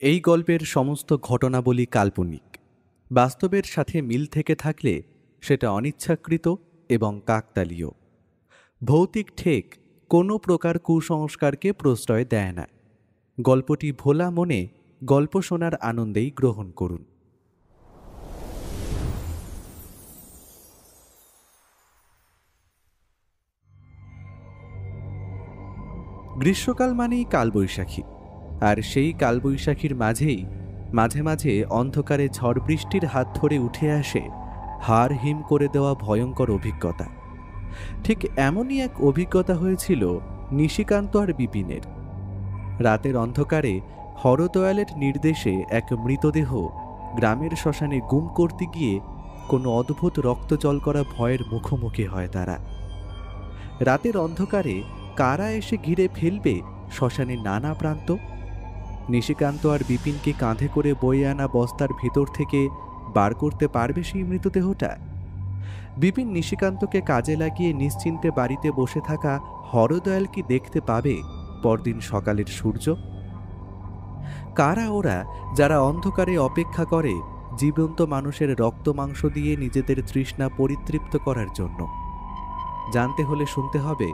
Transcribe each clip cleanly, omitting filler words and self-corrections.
এই গল্পের সমস্ত ঘটনাবলী কাল্পনিক। বাস্তবের সাথে মিল থেকে থাকলে সেটা অনিচ্ছাকৃত এবং কাকতালীয়। ভৌতিক ঠেক কোনো প্রকার কুসংস্কারকে প্রশ্রয় দেয় না। গল্পটি ভোলা মনে গল্প শোনার আনন্দেই গ্রহণ করুন। গ্রীষ্মকাল মানেই কালবৈশাখী, আর সেই কালবৈশাখীর মাঝেই মাঝে মাঝে অন্ধকারে ঝড় বৃষ্টির হাত ধরে উঠে আসে হাড় হিম করে দেওয়া ভয়ঙ্কর অভিজ্ঞতা। ঠিক এমনই এক অভিজ্ঞতা হয়েছিল নিশিকান্ত আর বিপিনের। রাতের অন্ধকারে হরদয়ালের নির্দেশে এক মৃতদেহ গ্রামের শ্মশানে গুম করতে গিয়ে কোনো অদ্ভুত রক্ত জল করা ভয়ের মুখোমুখি হয় তারা। রাতের অন্ধকারে কারা এসে ঘিরে ফেলবে শ্মশানের নানা প্রান্ত? নিশিকান্ত আর বিপিনকে কাঁধে করে বয়ে আনা বস্তার ভেতর থেকে বার করতে পারবে সেই মৃতদেহটা? বিপিন নিশিকান্তকে কাজে লাগিয়ে নিশ্চিন্তে বাড়িতে বসে থাকা হরদয়াল কি দেখতে পাবে পরদিন সকালের সূর্য? কারা ওরা যারা অন্ধকারে অপেক্ষা করে জীবন্ত মানুষের রক্ত মাংস দিয়ে নিজেদের তৃষ্ণা পরিতৃপ্ত করার জন্য? জানতে হলে শুনতে হবে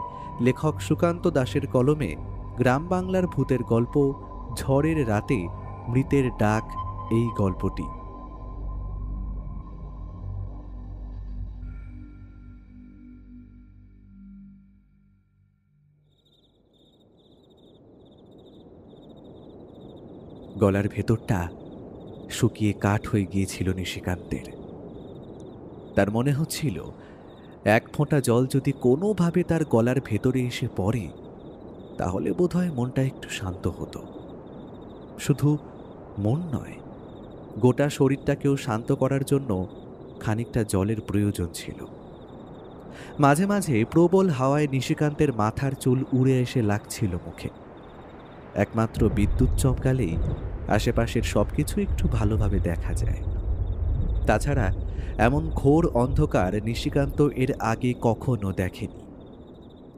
লেখক সুকান্ত দাশের কলমে গ্রাম বাংলার ভূতের গল্প ঝড়ের রাতে মৃতের ডাক, এই গল্পটি। গলার ভেতরটা শুকিয়ে কাঠ হয়ে গিয়েছিল নিশিকান্তের। তার মনে হচ্ছিল এক ফোঁটা জল যদি কোনোভাবে তার গলার ভেতরে এসে পড়ে তাহলে বোধহয় মনটা একটু শান্ত হতো। শুধু মন নয়, গোটা শরীরটাকেও শান্ত করার জন্য খানিকটা জলের প্রয়োজন ছিল। মাঝে মাঝে প্রবল হাওয়ায় নিশিকান্তের মাথার চুল উড়ে এসে লাগছিল মুখে। একমাত্র বিদ্যুৎ চমকালেই আশেপাশের সবকিছু একটু ভালোভাবে দেখা যায়। তাছাড়া এমন ঘোর অন্ধকার নিশিকান্ত এর আগে কখনো দেখেনি।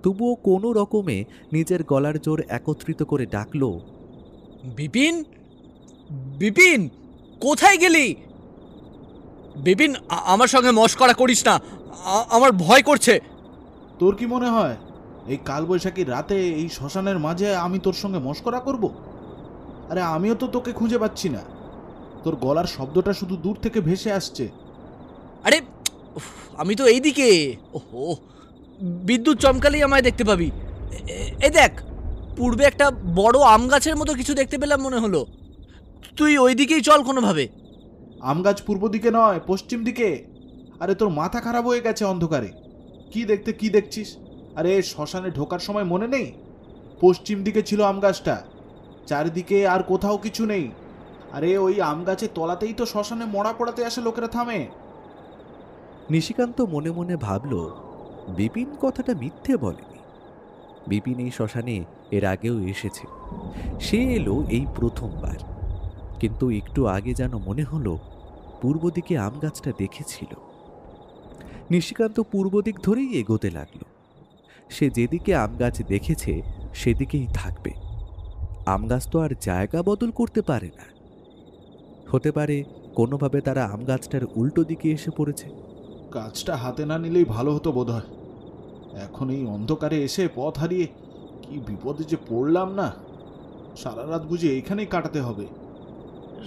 তবুও কোনো রকমে নিজের গলার জোর একত্রিত করে ডাকল, বিপিন, বিপিন, কোথায় গেলি? বিপিন, আমার সঙ্গে মশকরা করিস না, আমার ভয় করছে। তোর কি মনে হয় এই কালবৈশাখীর রাতে এই শ্মশানের মাঝে আমি তোর সঙ্গে মশকরা করব? আরে আমিও তো তোকে খুঁজে পাচ্ছি না। তোর গলার শব্দটা শুধু দূর থেকে ভেসে আসছে। আরে আমি তো এইদিকে। ওহো, বিদ্যুৎ চমকালেই আমায় দেখতে পাবি। এই দেখ, পূর্বে একটা বড় আম গাছের মতো কিছু দেখতে পেলাম মনে হলো। তুই ওই দিকেই চল কোনোভাবে। আম গাছ পূর্ব দিকে নয়, পশ্চিম দিকে। আরে তোর মাথা খারাপ হয়ে গেছে অন্ধকারে। কি দেখছিস? আরে শ্মশানে ঢোকার সময় মনে নেই? পশ্চিম দিকে ছিল আম গাছটা, চারিদিকে আর কোথাও কিছু নেই। আরে ওই আম গাছের তলাতেই তো শ্মশানে মরা পড়াতে আসে লোকেরা থামে। নিশিকান্ত মনে মনে ভাবল, বিপিন কথাটা মিথ্যে বলেনি। বিপিন এই শ্মশানে এর আগেও এসেছে, সে এলো এই প্রথমবার। কিন্তু একটু আগে যেন মনে হলো পূর্ব দিকে আম গাছটা দেখেছিল। নিশিকান্ত পূর্ব দিক ধরেই এগোতে লাগল। সে যেদিকে আম গাছ দেখেছে সেদিকেই থাকবে। আম গাছ তো আর জায়গা বদল করতে পারে না। হতে পারে কোনোভাবে তারা আম গাছটার উল্টো দিকে এসে পড়েছে। গাছটা হাতে না নিলেই ভালো হতো বোধহয়। এখন এই অন্ধকারে এসে পথ হারিয়ে কি বিপদে যে পড়লাম না। সারা রাত বুঝে এখানেই কাটাতে হবে।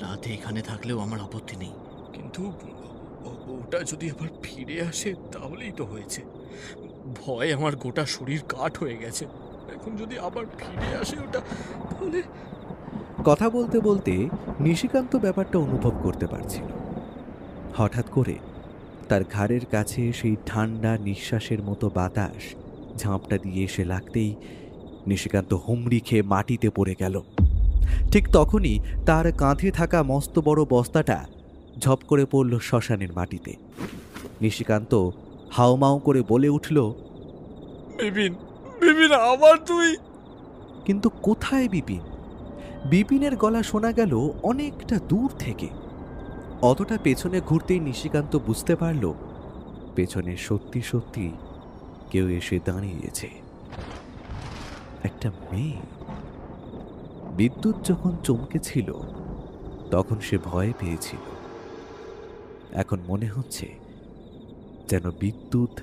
রাতে এখানে থাকলেও আমার আপত্তি নেই, কিন্তু ওটা যদি আবার ফিরে আসে তাহলেই তো হয়েছে। ভয় আমার গোটা শরীর কাঠ হয়ে গেছে। এখন যদি আবার ফিরে আসে ওটা, তাহলে... কথা বলতে বলতে নিশিকান্ত ব্যাপারটা অনুভব করতে পারছিল। হঠাৎ করে তার ঘাড়ের কাছে সেই ঠান্ডা নিঃশ্বাসের মতো বাতাস ঝাঁপটা দিয়ে এসে লাগতেই নিশিকান্ত হুমড়ি খেয়ে মাটিতে পড়ে গেল। ঠিক তখনই তার কাঁধে থাকা মস্ত বড় বস্তাটা ঝপ করে পড়ল শ্মশানের মাটিতে। নিশিকান্ত হাউমাউ করে বলে উঠল, বিপিন, বিপিন, আবার তুই? কিন্তু কোথায় বিপিন? বিপিনের গলা শোনা গেল অনেকটা দূর থেকে। অতটা পেছনে ঘুরতেই নিশিকান্ত বুঝতে পারল পেছনে সত্যি সত্যি কেউ এসে দাঁড়িয়েছে। একটা মেয়ে। বিদ্যুৎ যখন চমকেছিল তখন সে ভয় পেয়েছিল। এখন মনে হচ্ছে যেন বিদ্যুৎ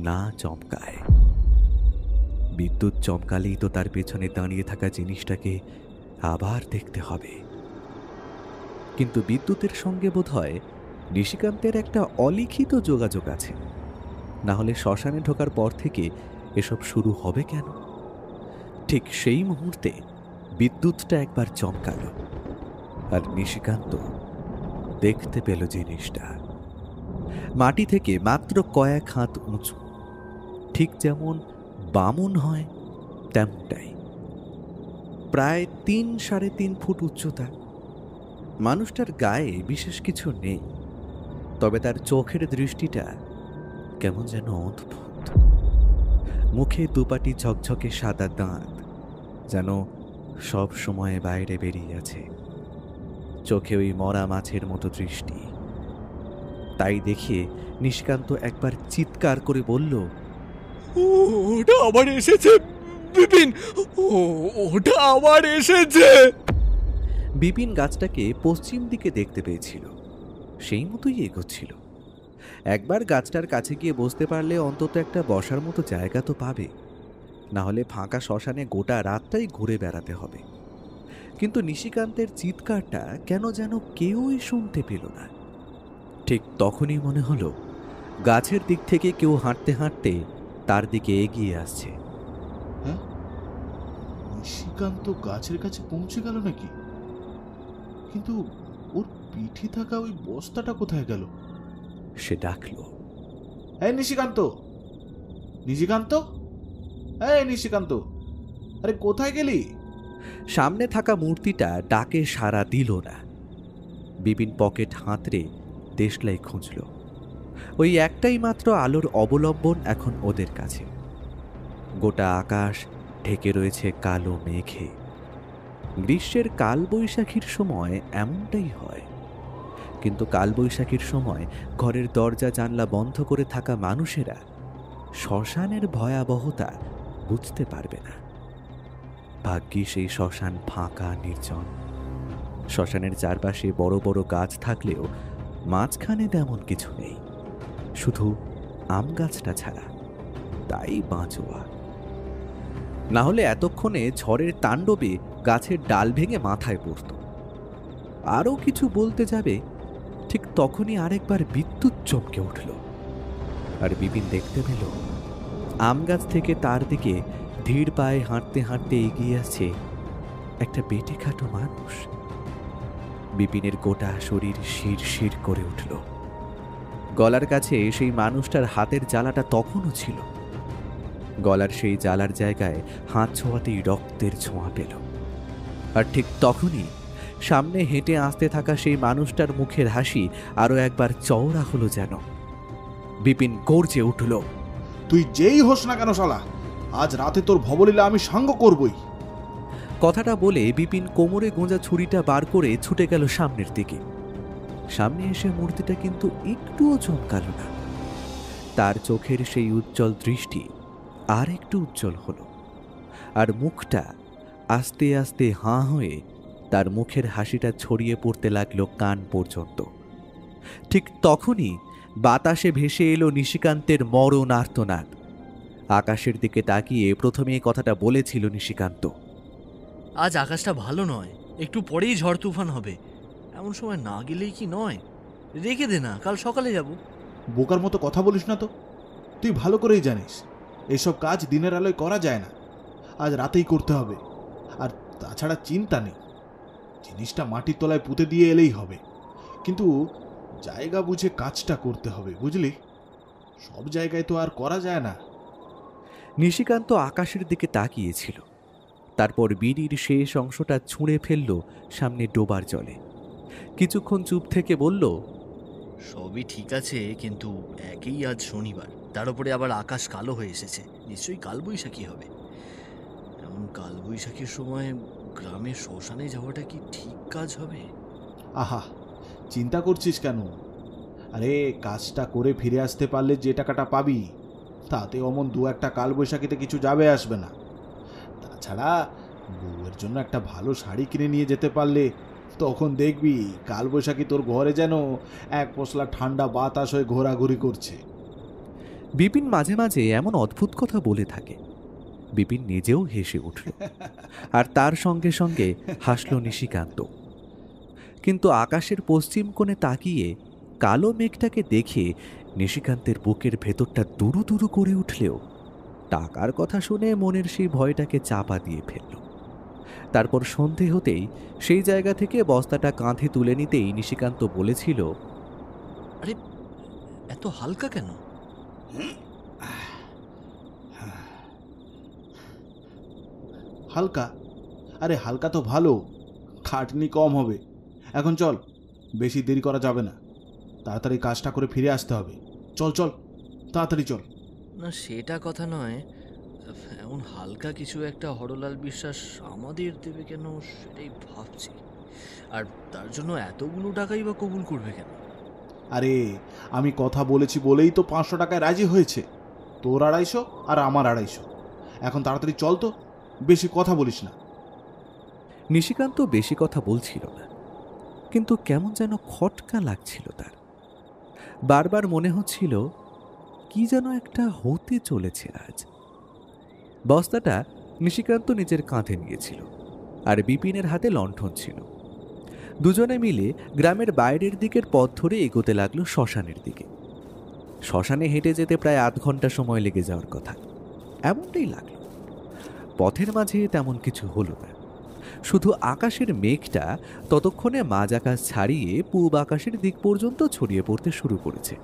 না চমকায়। বিদ্যুৎ চমকালেই তো তার পেছনে দাঁড়িয়ে থাকা জিনিসটাকে আবার দেখতে হবে। কিন্তু বিদ্যুতের সঙ্গে বোধহয় নিশিকান্তের একটা অলিখিত যোগাযোগ আছে, না হলে শ্মশানে ঢোকার পর থেকে এসব শুরু হবে কেন? ঠিক সেই মুহূর্তে বিদ্যুৎটা একবার চমকালো, আর নিশিকান্ত দেখতে পেল জিনিসটা মাটি থেকে মাত্র কয়েক হাত উঁচু, ঠিক যেমন বামন হয় তেমনটাই, প্রায় 3-3.5 ফুট উচ্চতা। মানুষটার গায়ে বিশেষ কিছু নেই, তবে তার চোখের দৃষ্টিটা কেমন যেন অদ্ভুত। মুখে দুপাটি ঝকঝকে সাদা দাঁত যেন সব সময় বাইরে বেরিয়ে আছে, চোখে ওই মরা মাছের মতো দৃষ্টি। তাই দেখে নিশিকান্ত একবার চিৎকার করে বলল, ওটা আবার এসেছে বিপিন, ওটা আবার এসেছে। বিপিন গাছটাকে পশ্চিম দিকে দেখতে পেয়েছিল, সেই মতোই এগোচ্ছিল। একবার গাছটার কাছে গিয়ে বসতে পারলে অন্তত একটা বসার মতো জায়গা তো পাবে, না হলে ফাঁকা শ্মশানে গোটা রাতটাই ঘুরে বেড়াতে হবে। কিন্তু নিশিকান্তের চিৎকারটা কেন যেন কেউই শুনতে পেল না। ঠিক তখনই মনে হলো গাছের দিক থেকে কেউ হাঁটতে হাঁটতে তার দিকে এগিয়ে আসছে। হ্যাঁ, নিশিকান্ত গাছের কাছে পৌঁছে গেল নাকি? কিন্তু ওর পিঠে থাকা ওই বস্তাটা কোথায় গেল? সে ডাকলো, এই নিশিকান্ত, নিশিকান্ত, এই নিশিকান্ত, আরে কোথায় গেলি? সামনে থাকা মূর্তিটা ডাকে সাড়া দিল না। বিপিন পকেট হাতড়ে দেশলাই খুঁজল। ওই একটাই মাত্র আলোর অবলম্বন এখন ওদের কাছে। গোটা আকাশ ঢেকে রয়েছে কালো মেঘে। গ্রীষ্মের কালবৈশাখীর সময় এমনটাই হয়, কিন্তু কালবৈশাখীর সময় ঘরের দরজা জানলা বন্ধ করে থাকা মানুষেরা শ্মশানের ভয়াবহতা বুঝতে পারবে না। ভাগ্যিস সেই শ্মশান ফাঁকা নির্জন। শ্মশানের চারপাশে বড় বড় গাছ থাকলেও মাঝখানে তেমন কিছু নেই, শুধু আম গাছটা ছাড়া, তাই বাঁচোয়া। না হলে এতক্ষণে ঝড়ের তাণ্ডবে গাছের ডাল ভেঙে মাথায় পড়ত। আরও কিছু বলতে যাবে, ঠিক তখনই আরেকবার বিদ্যুৎ চমকে উঠল, আর বিপিন দেখতে পেল আম গাছ থেকে তার দিকে ধীর পায়ে হাঁটতে হাঁটতে এগিয়ে আসছে একটা বেটে খাটো মানুষ। বিপিনের গোটা শরীর শিরশির করে উঠল। গলার কাছে সেই মানুষটার হাতের জ্বালাটা তখনও ছিল। গলার সেই জ্বালার জায়গায় হাত ছোঁয়াতেই রক্তের ছোঁয়া পেল। আর ঠিক তখনই সামনে হেঁটে আসতে থাকা সেই মানুষটার মুখের হাসি আরো একবার চওড়া হলো যেন। বিপিন গর্জে উঠল, তুই যেই হোস না কেন শালা, আজ রাতে তোর ভবলীলা আমি সাঙ্গ করবই। কথাটা বলে বিপিন কোমরে গোঁজা ছুরিটা বার করে ছুটে গেল সামনের দিকে। সামনে এসে মূর্তিটা কিন্তু একটুও চমকাল না। তার চোখের সেই উজ্জ্বল দৃষ্টি আর একটু উজ্জ্বল হলো, আর মুখটা আস্তে আস্তে হাঁ হয়ে তার মুখের হাসিটা ছড়িয়ে পড়তে লাগলো কান পর্যন্ত। ঠিক তখনই বাতাসে ভেসে এলো নিশিকান্তের মরণ আর্তনাদ। আকাশের দিকে তাকিয়ে প্রথমে এই কথাটা বলেছিল নিশিকান্ত, আজ আকাশটা ভালো নয়, একটু পরেই ঝড় তুফান হবে। এমন সময় না গেলেই কি নয়? রেখে দে না, কাল সকালে যাব। বোকার মতো কথা বলিস না তো, তুই ভালো করেই জানিস এইসব কাজ দিনের আলোয় করা যায় না, আজ রাতেই করতে হবে। আর তাছাড়া চিন্তা নেই, জিনিসটা মাটির তলায় পুঁতে দিয়ে এলেই হবে, কিন্তু জায়গা বুঝে কাজটা করতে হবে, বুঝলি? সব জায়গায় তো আর করা যায় না। নিশিকান্ত আকাশের দিকে তাকিয়েছিল, তারপর বিড়ির শেষ অংশটা ছুঁড়ে ফেলল সামনে ডোবার জলে। কিছুক্ষণ চুপ থেকে বলল, সবই ঠিক আছে, কিন্তু একই আজ শনিবার, তার উপরে আবার আকাশ কালো হয়ে এসেছে, নিশ্চয়ই কালবৈশাখী হবে। এমন কালবৈশাখীর সময় গ্রামের শ্মশানে যাওয়াটা কি ঠিক কাজ হবে? আহা, চিন্তা করছিস কেন? আরে কাজটা করে ফিরে আসতে পারলে যে টাকাটা পাবি, তাতে অমন দু একটা কালবৈশাখীতে কিছু যাবে আসবে না। তাছাড়া বউয়ের জন্য একটা ভালো শাড়ি কিনে নিয়ে যেতে পারলে তখন দেখবি কালবৈশাখী তোর ঘরে যেন এক পশলা ঠান্ডা বাতাস হয়ে ঘোরাঘুরি করছে। বিপিন মাঝে মাঝে এমন অদ্ভুত কথা বলে থাকে, বিপিন নিজেও হেসে উঠল, আর তার সঙ্গে সঙ্গে হাসল নিশিকান্ত। কিন্তু আকাশের পশ্চিম কোণে তাকিয়ে কালো মেঘটাকে দেখে নিশিকান্তের বুকের ভেতরটা দুরু দুরু করে উঠলেও টাকার কথা শুনে মনের সেই ভয়টাকে চাপা দিয়ে ফেলল। তারপর সন্ধে হতেই সেই জায়গা থেকে বস্তাটা কাঁধে তুলে নিতেই নিশিকান্ত বলেছিল, আরে এত হালকা কেন? হালকা? আরে হালকা তো ভালো, খাটনি কম হবে। এখন চল, বেশি দেরি করা যাবে না, তাড়াতাড়ি কাজটা করে ফিরে আসতে হবে। চল চল, তাড়াতাড়ি চল। না সেটা কথা নয়, এমন হালকা কিছু একটা হরলাল বিশ্বাস আমাদের দেবে কেন সেটাই ভাবছি। আর তার জন্য এতগুলো টাকাই বা কবুল করবে কেন? আরে আমি কথা বলেছি বলেই তো 500 টাকায় রাজি হয়েছে। তোর 250 আর আমার 250। এখন তাড়াতাড়ি চল তো, বেশি কথা বলিস না। নিশিকান্ত বেশি কথা বলছিল না, কিন্তু কেমন যেন খটকা লাগছিল তার। বারবার মনে হচ্ছিল কি যেন একটা হতে চলেছে আজ। বস্তাটা নিশিকান্ত নিজের কাঁধে নিয়েছিল, আর বিপিনের হাতে লণ্ঠন ছিল। দুজনে মিলে গ্রামের বাইরের দিকের পথ ধরে এগোতে লাগলো শ্মশানের দিকে। শ্মশানে হেঁটে যেতে প্রায় 8 ঘন্টা সময় লেগে যাওয়ার কথা, এমনটাই লাগলো। পথের মাঝে তেমন কিছু হলো না, শুধু আকাশের মেঘটা ততক্ষণে মাঝ আকাশ ছাড়িয়ে পূব আকাশের দিক পর্যন্ত ছড়িয়ে পড়তে শুরু করেছে।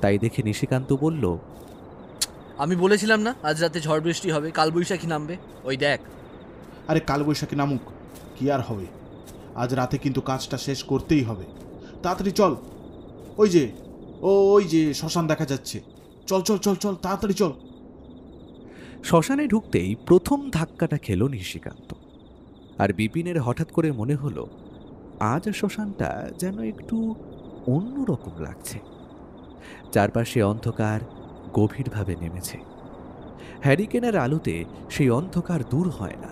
তাই দেখে নিশিকান্ত বলল, আমি বলেছিলাম না আজ রাতে ঝড় বৃষ্টি হবে, কালবৈশাখী নামবে, ওই দেখ। আরে কালবৈশাখী নামুক, কি আর হবে, আজ রাতে কিন্তু কাজটা শেষ করতেই হবে। তাড়াতাড়ি চল, ওই যে শ্মশান দেখা যাচ্ছে। চল চল চল চল, তাড়াতাড়ি চল। শ্মশানে ঢুকতেই প্রথম ধাক্কাটা খেল নিশিকান্ত। আর বিপিনের হঠাৎ করে মনে হলো আজ শ্মশানটা যেন একটু অন্যরকম লাগছে। চারপাশে অন্ধকার গভীরভাবে নেমেছে। হ্যারিকেনের আলোতে সেই অন্ধকার দূর হয় না।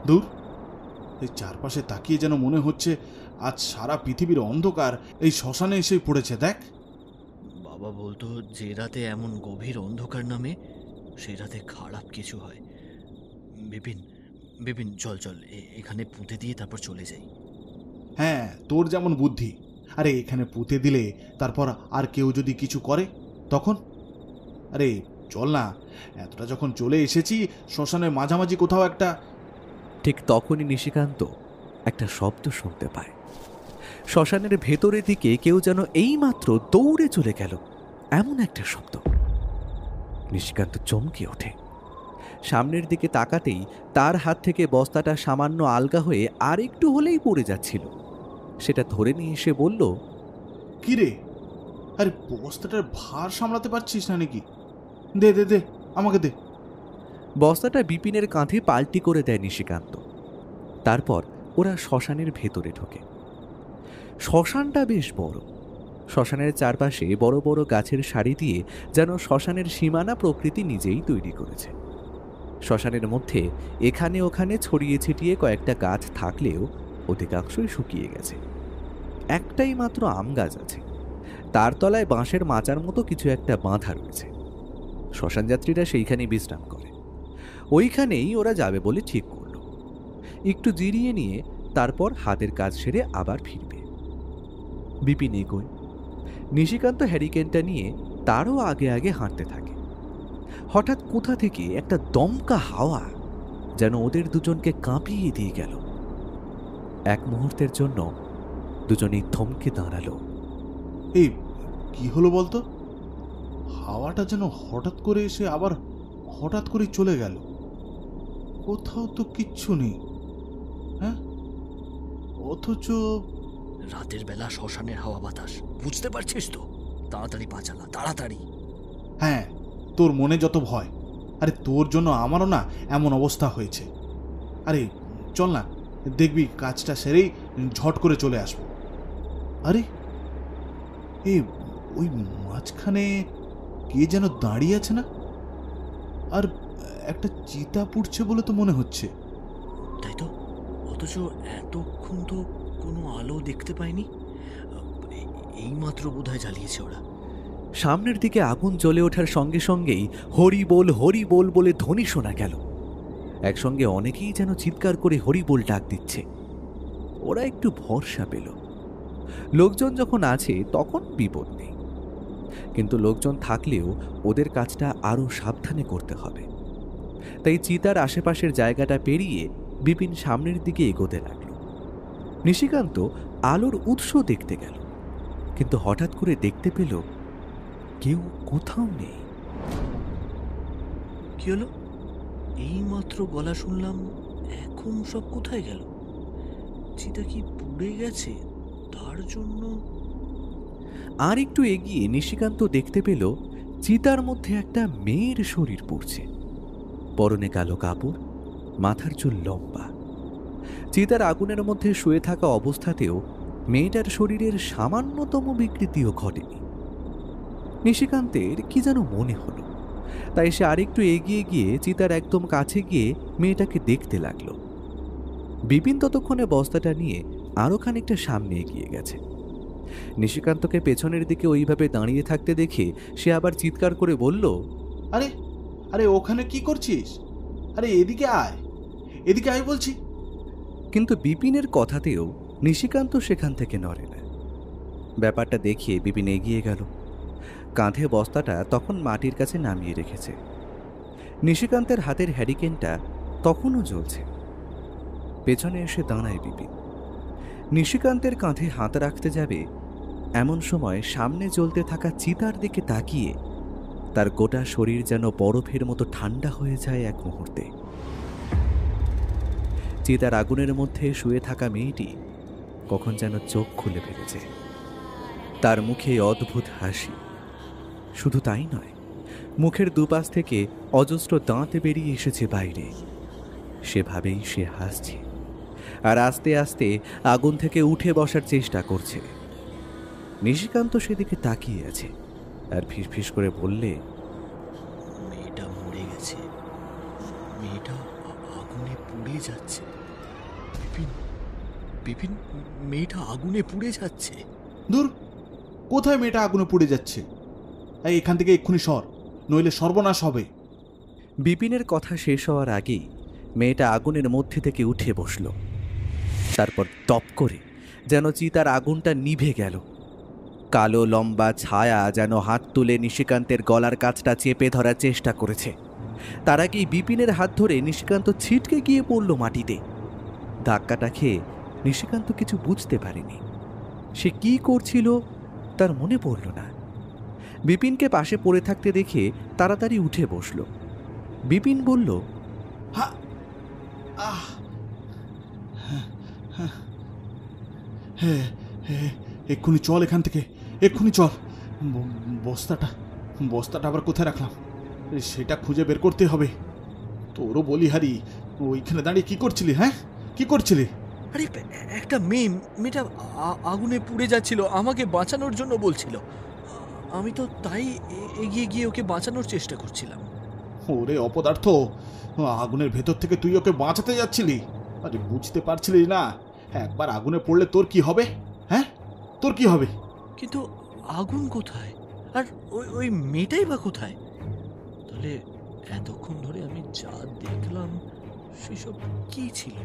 দূর? এই চারপাশে তাকিয়ে যেন মনে হচ্ছে আজ সারা পৃথিবীর অন্ধকার এই শ্মশানে এসে পড়েছে। দেখ, বাবা বলতো যে রাতে এমন গভীর অন্ধকার নামে সেই রাতে খারাপ কিছু হয়। বিপিন বিপিন চল চল, এখানে পুঁতে দিয়ে তারপর চলে যাই। হ্যাঁ, তোর যেমন বুদ্ধি। আরে এখানে পুঁতে দিলে তারপর আর কেউ যদি কিছু করে তখন? আরে চল না, এতটা যখন চলে এসেছি, শ্মশানের মাঝামাঝি কোথাও একটা। ঠিক তখনই নিশিকান্ত একটা শব্দ শুনতে পায়। শ্মশানের ভেতরের দিকে কেউ যেন এইমাত্র দৌড়ে চলে গেল, এমন একটা শব্দ। নিশিকান্ত চমকে ওঠে। সামনের দিকে তাকাতেই তার হাত থেকে বস্তাটা সামান্য আলগা হয়ে আর একটু হলেই পড়ে যাচ্ছিল। সেটা ধরে নিয়ে এসে বলল, কি রে? আরে বস্তাটার ভার সামলাতে পারছিস না নাকি? দে দে দে, আমাকে দে। বস্তাটা বিপিনের কাঁধে পাল্টি করে দেয় নিশিকান্ত। তারপর ওরা শ্মশানের ভেতরে ঢোকে। শ্মশানটা বেশ বড়। শ্মশানের চারপাশে বড় বড় গাছের সারি দিয়ে যেন শ্মশানের সীমানা প্রকৃতি নিজেই তৈরি করেছে। শ্মশানের মধ্যে এখানে ওখানে ছড়িয়ে ছিটিয়ে কয়েকটা গাছ থাকলেও অধিকাংশই শুকিয়ে গেছে। একটাই মাত্র আম গাছ আছে, তার তলায় বাঁশের মাচার মতো কিছু একটা বাঁধা রয়েছে। শ্মশান যাত্রীরা সেইখানে বিশ্রাম করে। ওইখানেই ওরা যাবে বলে ঠিক করল। একটু জিরিয়ে নিয়ে তারপর হাতের কাজ সেরে আবার ফিরবে। বিপিন এগোয়। নিশিকান্ত হ্যারিকেনটা নিয়ে তারও আগে আগে হাঁটতে থাকে। হঠাৎ কোথা থেকে একটা দমকা হাওয়া যেন ওদের দুজনকে কাঁপিয়ে দিয়ে গেল। এক মুহূর্তের জন্য দুজনেই থমকে দাঁড়ালো। এই কি হলো বলতো? হাওয়াটা যেন হঠাৎ করে এসে আবার হঠাৎ করে চলে গেল। কোথাও তো কিচ্ছু নেই। হ্যাঁ, অথচ রাতের বেলা শ্মশানের হাওয়া বাতাস, বুঝতে পারছিস তো? তাড়াতাড়ি পা চালা, তাড়াতাড়ি। হ্যাঁ, তোর মনে যত ভয়। আরে তোর জন্য আমারও না এমন অবস্থা হয়েছে। আরে চল না, দেখবি কাজটা সেরেই ঝট করে চলে আসবো। আরে ওই মাঝখানে কে যেন দাঁড়িয়ে আছে না? আর একটা চিতা পুড়ছে বলে তো মনে হচ্ছে। তাই তো, অথচ এতক্ষণ তো কোনো আলো দেখতে পাইনি। এইমাত্র বোধহয় জ্বালিয়েছে ওরা। সামনের দিকে আগুন জ্বলে ওঠার সঙ্গে সঙ্গেই হরি বল বলে ধ্বনি শোনা গেল। একসঙ্গে অনেকেই যেন চিৎকার করে হরি বল ডাক দিচ্ছে। ওরা একটু ভরসা পেল। লোকজন যখন আছে তখন বিপদ নেই, কিন্তু লোকজন থাকলেও ওদের কাজটা আরও সাবধানে করতে হবে। তাই চিতার আশেপাশের জায়গাটা পেরিয়ে বিপিন সামনের দিকে এগোতে লাগল। নিশিকান্ত আলোর উৎস দেখতে গেল, কিন্তু হঠাৎ করে দেখতে পেল কেউ কোথাও নেই। কি হলো? এইমাত্র গলা শুনলাম, এখন সব কোথায় গেল? চিতা কি পুড়ে গেছে তার জন্য? আর একটু এগিয়ে নিশিকান্ত দেখতে পেল চিতার মধ্যে একটা মেয়ের শরীর পড়ছে। পরনে কালো কাপড়, মাথার চুল লম্বা। চিতার আগুনের মধ্যে শুয়ে থাকা অবস্থাতেও মেয়েটার শরীরের সামান্যতম বিকৃতিও ঘটেনি। নিশিকান্তের কি যেন মনে হলো, তাই সে আরেকটু এগিয়ে গিয়ে চিতার একদম কাছে গিয়ে মেয়েটাকে দেখতে লাগলো। বিপিন ততক্ষণে বস্তাটা নিয়ে আরো খানিকটা সামনে এগিয়ে গেছে। নিশিকান্তকে পেছনের দিকে ওইভাবে দাঁড়িয়ে থাকতে দেখে সে আবার চিৎকার করে বলল, আরে আরে ওখানে কি করছিস? আরে এদিকে আয়, এদিকে আয় বলছি। কিন্তু বিপিনের কথাতেও নিশিকান্ত সেখান থেকে নড়ে না। ব্যাপারটা দেখিয়ে বিপিন এগিয়ে গেল। কাঁধে বস্তাটা তখন মাটির কাছে নামিয়ে রেখেছে। নিশিকান্তের হাতের হ্যারিকেনটা তখনও জ্বলছে। পেছনে এসে দাঁড়ায় বিপিন। নিশিকান্তের কাঁধে হাত রাখতে যাবে এমন সময় সামনে জ্বলতে থাকা চিতার দিকে তাকিয়ে তার গোটা শরীর যেন বরফের মতো ঠান্ডা হয়ে যায় এক মুহূর্তে। চিতার আগুনের মধ্যে শুয়ে থাকা মেয়েটি কখন যেন চোখ খুলে ফেলেছে। তার মুখে অদ্ভুত হাসি। শুধু তাই নয়, মুখের দুপাশ থেকে অজস্র দাঁত বেরিয়ে এসেছে বাইরে। সেভাবেই সে হাসছে আর আস্তে আস্তে আগুন থেকে উঠে বসার চেষ্টা করছে। নিশিকান্ত সেদিকে তাকিয়ে আছে আর ফিসফিস করে বললে, মেয়েটা মরে গেছে, মেয়েটা আগুনে পুড়ে যাচ্ছে। বিপিন, বিপিন, মেয়েটা আগুনে পুড়ে যাচ্ছে। দূর, কোথায় মেয়েটা আগুনে পুড়ে যাচ্ছে? এই এখান থেকে এক্ষুনি সর, নইলে সর্বনাশ হবে। বিপিনের কথা শেষ হওয়ার আগেই মেয়েটা আগুনের মধ্যে থেকে উঠে বসল। তারপর টপ করে যেন চিতার আগুনটা নিভে গেল। কালো লম্বা ছায়া যেন হাত তুলে নিশিকান্তের গলার কাছটা চেপে ধরার চেষ্টা করেছে। তার আগেই বিপিনের হাত ধরে নিশিকান্ত ছিটকে গিয়ে পড়ল মাটিতে। ধাক্কাটা খেয়ে নিশিকান্ত কিছু বুঝতে পারেনি। সে কি করছিল তার মনে পড়ল না। বিপিনকে পাশে পড়ে থাকতে দেখে তাড়াতাড়ি উঠে বসল। বিপিন বলল, এক্ষুনি চল এখান থেকে, এক্ষুনি চল। বস্তাটা বস্তাটা আবার কোথায় রাখলাম সেটা খুঁজে বের করতে হবে। তোরও বলি হারি, ওইখানে দাঁড়িয়ে কি করছিলি? হ্যাঁ, কি করছিলি? আরে একটা মেয়েটা আগুনে পুড়ে যাচ্ছিল, আমাকে বাঁচানোর জন্য বলছিল। আমি তো তাই এগিয়ে গিয়ে ওকে বাঁচানোর চেষ্টা করছিলাম। ওরে অপদার্থ, আগুনের ভেতর থেকে তুই ওকে বাঁচাতে যাচ্ছিলি? আরে বুঝতে পারছিলি না একবার আগুনে পড়লে তোর কি হবে? হ্যাঁ, তোর কি হবে? কিন্তু আগুন কোথায়, আর ওই মেয়েটাই বা কোথায়? তাহলে এতক্ষণ ধরে আমি যা দেখলাম সেসব কি ছিল?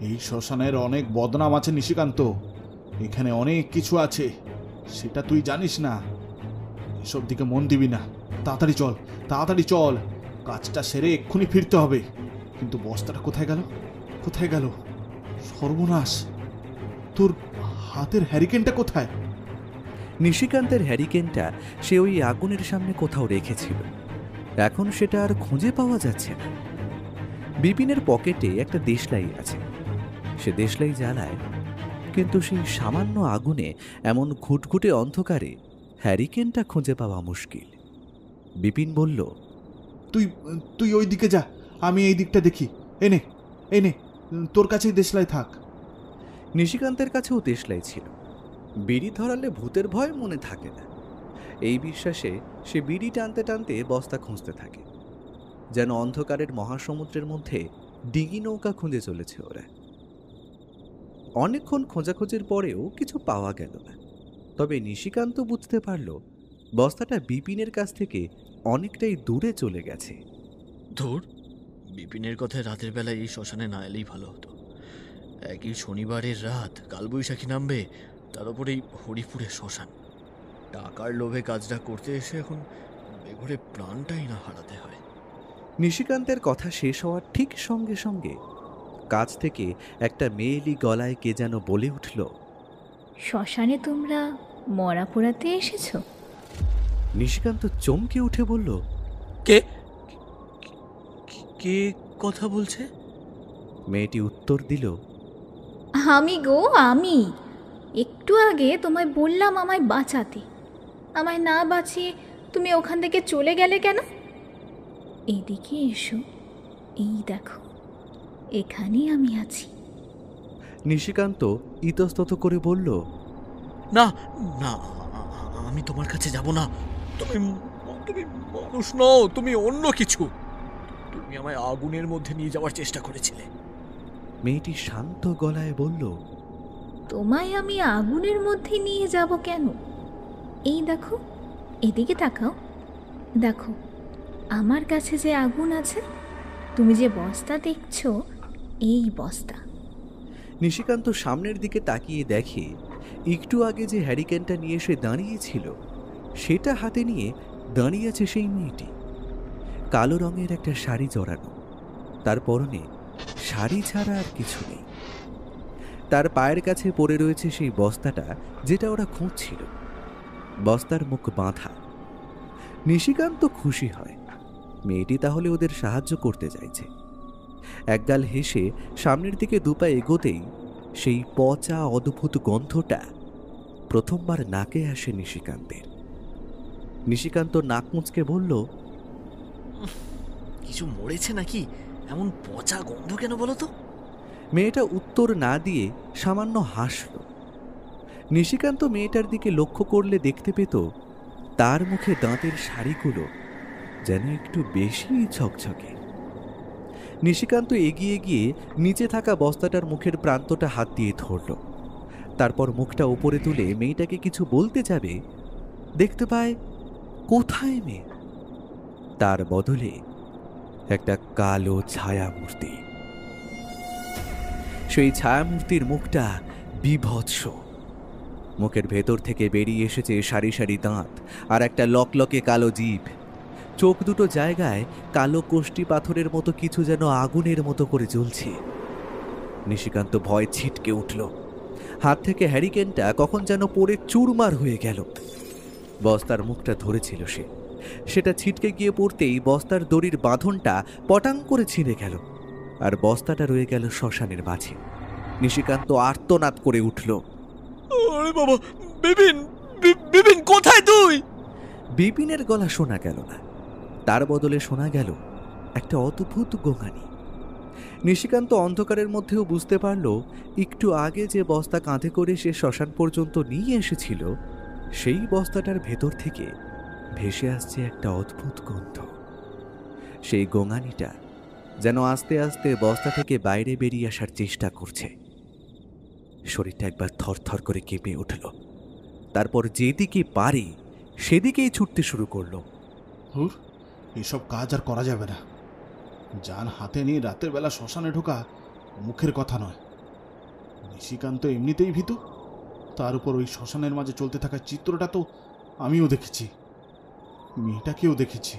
এই শ্মশানের অনেক বদনাম আছে নিশিকান্ত, এখানে অনেক কিছু আছে, সেটা তুই জানিস না। এসব দিকে মন দিবি না। তাড়াতাড়ি চল, তাড়াতাড়ি চল, কাজটা সেরে এক্ষুনি ফিরতে হবে। কিন্তু বস্তাটা কোথায় গেল? কোথায় গেল? সর্বনাশ, তোর হাতের হ্যারিকেনটা কোথায়? নিশিকান্তের হ্যারিকেনটা সে ওই আগুনের সামনে কোথাও রেখেছিল। এখন সেটা আর খুঁজে পাওয়া যাচ্ছে না। বিপিনের পকেটে একটা দেশলাই আছে, সে দেশলাই জ্বালায়, কিন্তু সেই সামান্য আগুনে এমন ঘুটঘুটে অন্ধকারে হ্যারিকেনটা খুঁজে পাওয়া মুশকিল। বিপিন বলল, তুই তুই ওই দিকে যা, আমি এই দিকটা দেখি। এনে এনে তোর কাছেই দেশলাই থাক। নিশিকান্তের কাছেও দেশলাই ছিল। বিড়ি ধরালে ভূতের ভয় মনে থাকে না, এই বিশ্বাসে সে বিড়ি টানতে টানতে বস্তা খুঁজতে থাকে। যেন অন্ধকারের মহাসমুদ্রের মধ্যে ডিঙি নৌকা খুঁজে চলেছে ওরা। অনেকক্ষণ খোঁজাখুঁজির পরেও কিছু পাওয়া গেল না। তবে নিশিকান্ত বুঝতে পারল বস্তাটা বিপিনের কাছ থেকে অনেকটাই দূরে চলে গেছে। ধুর, বিপিনের কথায় রাতের বেলায় এই শ্মশানে না এলেই ভালো হতো। একই শনিবারের রাত, কালবৈশাখী নামবে, তার উপরেই হরিপুরের শ্মশান। টাকার লোভে কাজটা করতে এসে এখন বেঘরে প্রাণটাই না হারাতে হয়। নিশিকান্তের কথা শেষ হওয়ার ঠিক সঙ্গে সঙ্গে কাছ থেকে একটা মেয়েলি গলায় কে যেন বলে উঠল, শ্মশানে তোমরা মরা পোড়াতে এসেছো? নিশিকান্ত চমকে উঠে বলল, কে কে কথা বলছে? মেয়েটি উত্তর দিল, আমি গো, আমি। একটু আগে তোমায় বললাম আমায় বাঁচাতে। আমায় না বাঁচিয়ে তুমি ওখান থেকে চলে গেলে কেন? এদিকে এসো, এই দেখো, এখানেই আমি আছি। নিশিকান্ত ইতস্তত করে বলল, না না, আমি তোমার কাছে যাব না। তুমি তুমি মানুষ নও, তুমি অন্য কিছু। তুমি আমায় আগুনের মধ্যে নিয়ে যাওয়ার চেষ্টা করেছিলে। মেয়েটি শান্ত গলায় বলল, তোমায় আমি আগুনের মধ্যে নিয়ে যাব কেন? এই দেখো, এদিকে তাকাও, দেখো আমার কাছে যে আগুন আছে। তুমি যে বস্তা দেখছো, এই বস্তা। নিশিকান্ত সামনের দিকে তাকিয়ে দেখে একটু আগে যে হ্যারিকেনটা নিয়ে এসে দাঁড়িয়েছিল সেটা হাতে নিয়ে দাঁড়িয়ে আছে সেই মেয়েটি। কালো রঙের একটা শাড়ি জড়ানো, তার পরনে শাড়ি ছাড়া আর কিছু নেই। তার পায়ের কাছে পড়ে রয়েছে সেই বস্তাটা যেটা ওরা খুঁজছিল। বস্তার মুখ বাঁধা। নিশিকান্ত খুশি হয়, মেয়েটি তাহলে ওদের সাহায্য করতে চাইছে। একগাল হেসে সামনের দিকে দুপা এগোতেই সেই পচা অদ্ভুত গন্ধটা প্রথমবার নাকে আসে নিশিকান্তের। নিশিকান্ত নাক মুচকে বলল, কিছু মরেছে নাকি? এমন পচা গন্ধ কেন বলো তো? মেয়েটা উত্তর না দিয়ে সামান্য হাসল। নিশিকান্ত মেয়েটার দিকে লক্ষ্য করলে দেখতে পেত তার মুখে দাঁতের শাড়িগুলো যেন একটু বেশি ঝকঝকে। নিশিকান্ত এগিয়ে গিয়ে নিচে থাকা বস্তাটার মুখের প্রান্তটা হাত দিয়ে ধরল। তারপর মুখটা উপরে তুলে মেয়েটাকে কিছু বলতে যাবে, দেখতে পায় কোথায় মেয়ে, তার বদলে একটা কালো ছায়ামূর্তি। সেই ছায়ামূর্তির মুখটা বিভৎস। মুখের ভেতর থেকে বেরিয়ে এসেছে সারি সারি দাঁত আর একটা লকলকে কালো জিভ। চোখ দুটো জায়গায় কালো কোষ্টি পাথরের মতো কিছু যেন আগুনের মতো করে জ্বলছে। নিশিকান্ত ভয় ছিটকে উঠল। হাত থেকে হ্যারিকেনটা কখন যেন পড়ে চুরমার হয়ে গেল। বস্তার মুখটা ধরেছিল সে, সেটা ছিটকে গিয়ে পড়তেই বস্তার দড়ির বাঁধনটা পটাং করে ছিঁড়ে গেল, আর বস্তাটা রয়ে গেল শ্মশানের মাঝে। নিশিকান্ত আর্তনাদ করে উঠল, আরে বাবা, বিপিন, বিপিন কোথায় তুই? বিপিনের গলা শোনা গেল না, তার বদলে শোনা গেল একটা অদ্ভুত গোঙানি। নিশিকান্ত অন্ধকারের মধ্যেও বুঝতে পারল একটু আগে যে বস্তা কাঁধে করে সে শ্মশান পর্যন্ত নিয়ে এসেছিল সেই বস্তাটার ভেতর থেকে ভেসে আসছে একটা অদ্ভুত গন্ধ। সেই গোঙানিটা যেন আস্তে আস্তে বস্তা থেকে বাইরে বেরিয়ে আসার চেষ্টা করছে। শরীরটা একবার থরথর করে কেঁপে উঠল। তারপর যেদিকে পারে সেদিকেই ছুটতে শুরু করলো। এসব কাজ আর করা যাবে না। যান হাতে নিয়ে রাতের বেলা শ্মশানে ঢোকা মুখের কথা নয়। নিশিকান্ত এমনিতেই ভীতু, তার উপর ওই শ্মশানের মাঝে চলতে থাকা চিত্রটা তো আমিও দেখেছি, মেয়েটাকেও দেখেছি।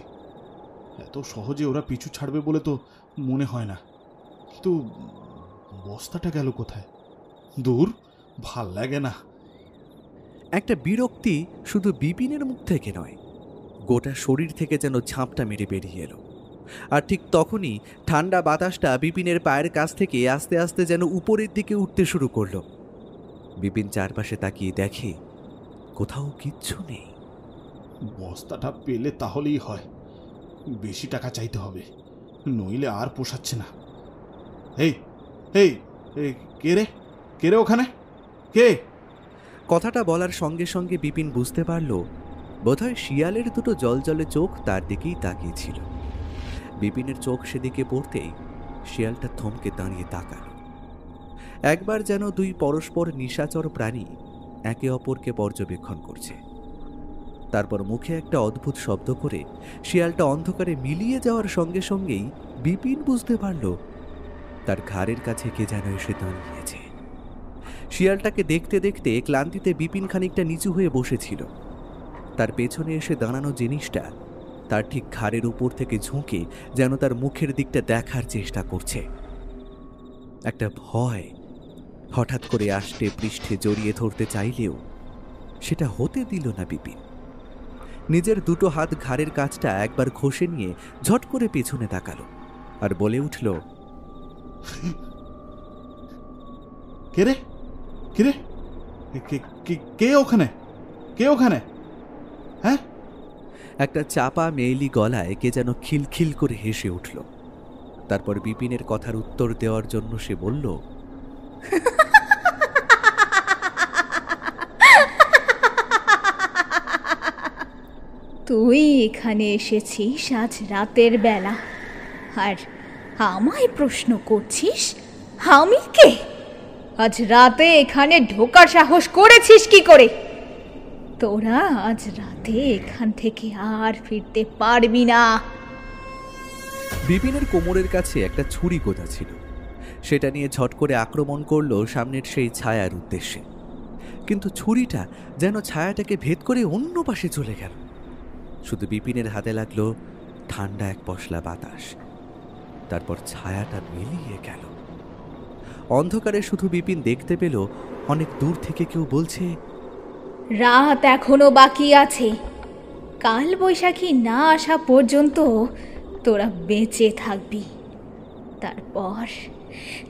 এত সহজে ওরা পিছু ছাড়বে বলে তো মনে হয় না। কিন্তু বস্তাটা গেল কোথায়? দূর, ভাল লাগে না। একটা বিরক্তি শুধু বিপিনের মুখ থেকে নয়, গোটা শরীর থেকে যেন ঝাঁপটা মেরে বেরিয়ে এলো। আর ঠিক তখনই ঠান্ডা বাতাসটা বিপিনের পায়ের কাছ থেকে আস্তে আস্তে যেন উপরের দিকে উঠতে শুরু করলো। বিপিন চারপাশে তাকিয়ে দেখে কোথাও কিচ্ছু নেই। বস্তাটা পেলে তাহলেই হয়, বেশি টাকা চাইতে হবে, নইলে আর পোষাচ্ছে না। এই এই কে রে, কে রে ওখানে, কে? কথাটা বলার সঙ্গে সঙ্গে বিপিন বুঝতে পারল বোধহয় শিয়ালের দুটো জলজলে চোখ তার দিকেই তাকিয়েছিল। বিপিনের চোখ সেদিকে পড়তেই শিয়ালটা থমকে দাঁড়িয়ে তাকাল। একবার যেন দুই পরস্পর নিশাচর প্রাণী একে অপরকে পর্যবেক্ষণ করছে। তারপর মুখে একটা অদ্ভুত শব্দ করে শিয়ালটা অন্ধকারে মিলিয়ে যাওয়ার সঙ্গে সঙ্গেই বিপিন বুঝতে পারল তার ঘাড়ের কাছে কে যেন এসে দাঁড়িয়েছে। শিয়ালটাকে দেখতে দেখতে ক্লান্তিতে বিপিন খানিকটা নিচু হয়ে বসেছিল। তার পেছনে এসে দাঁড়ানো জিনিসটা তার ঠিক ঘাড়ের উপর থেকে ঝুঁকে যেন তার মুখের দিকটা দেখার চেষ্টা করছে। একটা ভয় হঠাৎ করে আষ্টে পৃষ্ঠে জড়িয়ে ধরতে চাইলেও সেটা হতে দিল না বিপিন। নিজের দুটো হাত ঘাড়ের কাছটা একবার ঘষে নিয়ে ঝট করে পেছনে তাকালো আর বলে উঠল, কে রে, কে রে, কে ওখানে, কে ওখানে? হ্যাঁ? একটা চাপা মেয়েলি গলায় কে যেন খিলখিল করে হেসে উঠল। তারপর বিপিনের কথার উত্তর দেওয়ার জন্য সে বলল, তুই এখানে এসেছিস আজ রাতের বেলা আর আমায় প্রশ্ন করছিস আমি কে? আজ রাতে এখানে ঢোকার সাহস করেছিস কি করে? তোরা আজ রাতে এখান থেকে আর ফিরতে পারবি না। বিপিনের কোমরের কাছে একটা ছুরি গোঁজা ছিল। সেটা নিয়ে ঝট করে আক্রমণ করলো সামনের সেই ছায়ার উদ্দেশ্যে। কিন্তু ছুরিটা যেন ছায়াটাকে ভেদ করে অন্য পাশে চলে গেল। শুধু বিপিনের হাতে লাগলো ঠান্ডা এক পশলা বাতাস। তারপর ছায়াটা মিলিয়ে গেল। অন্ধকারে শুধু বিপিন দেখতে পেল অনেক দূর থেকে কেউ বলছে, রাত এখনো বাকি আছে। কাল বৈশাখী না আসা পর্যন্ত তোরা বেঁচে থাকবি।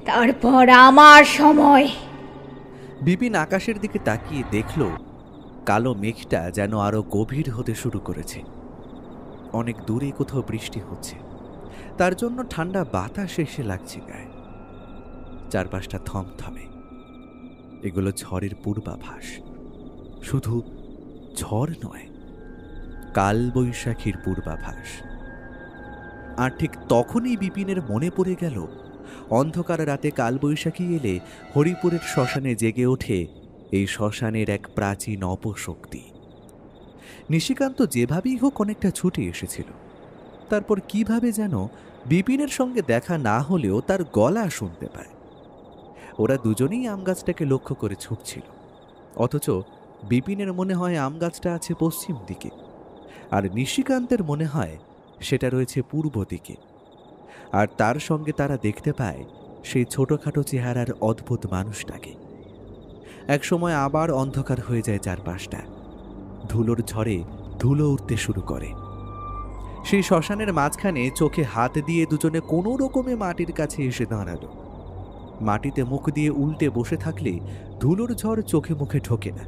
তারপর আমার সময়। বিপিন আকাশের দিকে তাকিয়ে দেখল কালো মেঘটা যেন আরো গভীর হতে শুরু করেছে। অনেক দূরে কোথাও বৃষ্টি হচ্ছে, তার জন্য ঠান্ডা বাতাস এসে লাগছে গায়ে। চারপাশটা থমথমে। এগুলো ঝড়ের পূর্বাভাস। শুধু ঝড় নয়, কাল বৈশাখীর পূর্বাভাস। আর ঠিক তখনই বিপিনের মনে পড়ে গেল অন্ধকার রাতে কালবৈশাখী এলে হরিপুরের শ্মশানে জেগে ওঠে এই শ্মশানের এক প্রাচীন অপশক্তি। নিশিকান্ত যেভাবেই হোক অনেকটা ছুটে এসেছিল। তারপর কিভাবে যেন বিপিনের সঙ্গে দেখা না হলেও তার গলা শুনতে পায়। ওরা দুজনেই আম গাছটাকে লক্ষ্য করে ছুটছিল। অথচ বিপিনের মনে হয় আম গাছটা আছে পশ্চিম দিকে, আর নিশিকান্তের মনে হয় সেটা রয়েছে পূর্ব দিকে। আর তার সঙ্গে তারা দেখতে পায় সেই ছোটখাটো চেহারার অদ্ভুত মানুষটাকে। একসময় আবার অন্ধকার হয়ে যায় চারপাশটা। ধুলোর ঝড়ে ধুলো উঠতে শুরু করে। সেই শ্মশানের মাঝখানে চোখে হাত দিয়ে দুজনে কোনো রকমে মাটির কাছে এসে দাঁড়ালো। মাটিতে মুখ দিয়ে উল্টে বসে থাকলে ধুলোর ঝড় চোখে মুখে ঢোকে না,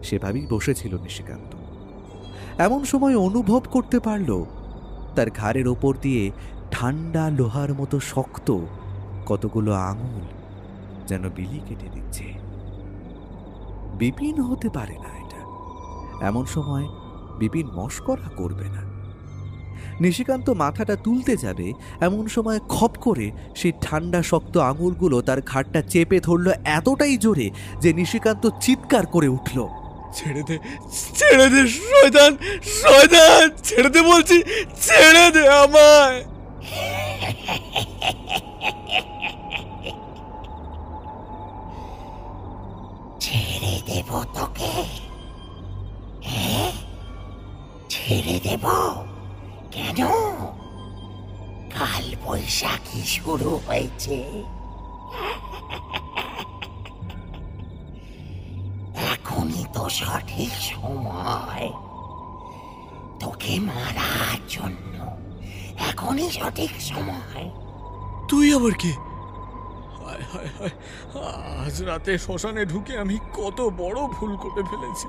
সেভাবেই বসেছিল নিশিকান্ত। এমন সময় অনুভব করতে পারল তার ঘাড়ের ওপর দিয়ে ঠান্ডা লোহার মতো শক্ত কতগুলো আঙুল যেন বিলি কেটে দিচ্ছে। বিপিন হতে পারে না এটা। এমন সময় বিপিন মশকরা করবে না। নিশিকান্ত মাথাটা তুলতে যাবে, এমন সময় খপ করে সেই ঠান্ডা শক্ত আঙুলগুলো তার ঘাড়টা চেপে ধরল এতটাই জোরে যে নিশিকান্ত চিৎকার করে উঠল, ছেড়ে দে, ছেড়ে দে শয়তান, শয়তান, ছেড়ে দে বলছি, ছেড়ে দে আমায়। ছেড়ে দেব তোকে? ছেড়ে দেব কেন? কাল বৈশাখী শুরু হয়েছে। এখনই তো সঠিক সময় তোকে মারার জন্য। এখনই সঠিক সময়। তুই আবার কি? হায় হায় হায়, আজ রাতে শ্মশানে ঢুকে আমি কত বড় ভুল করে ফেলেছি।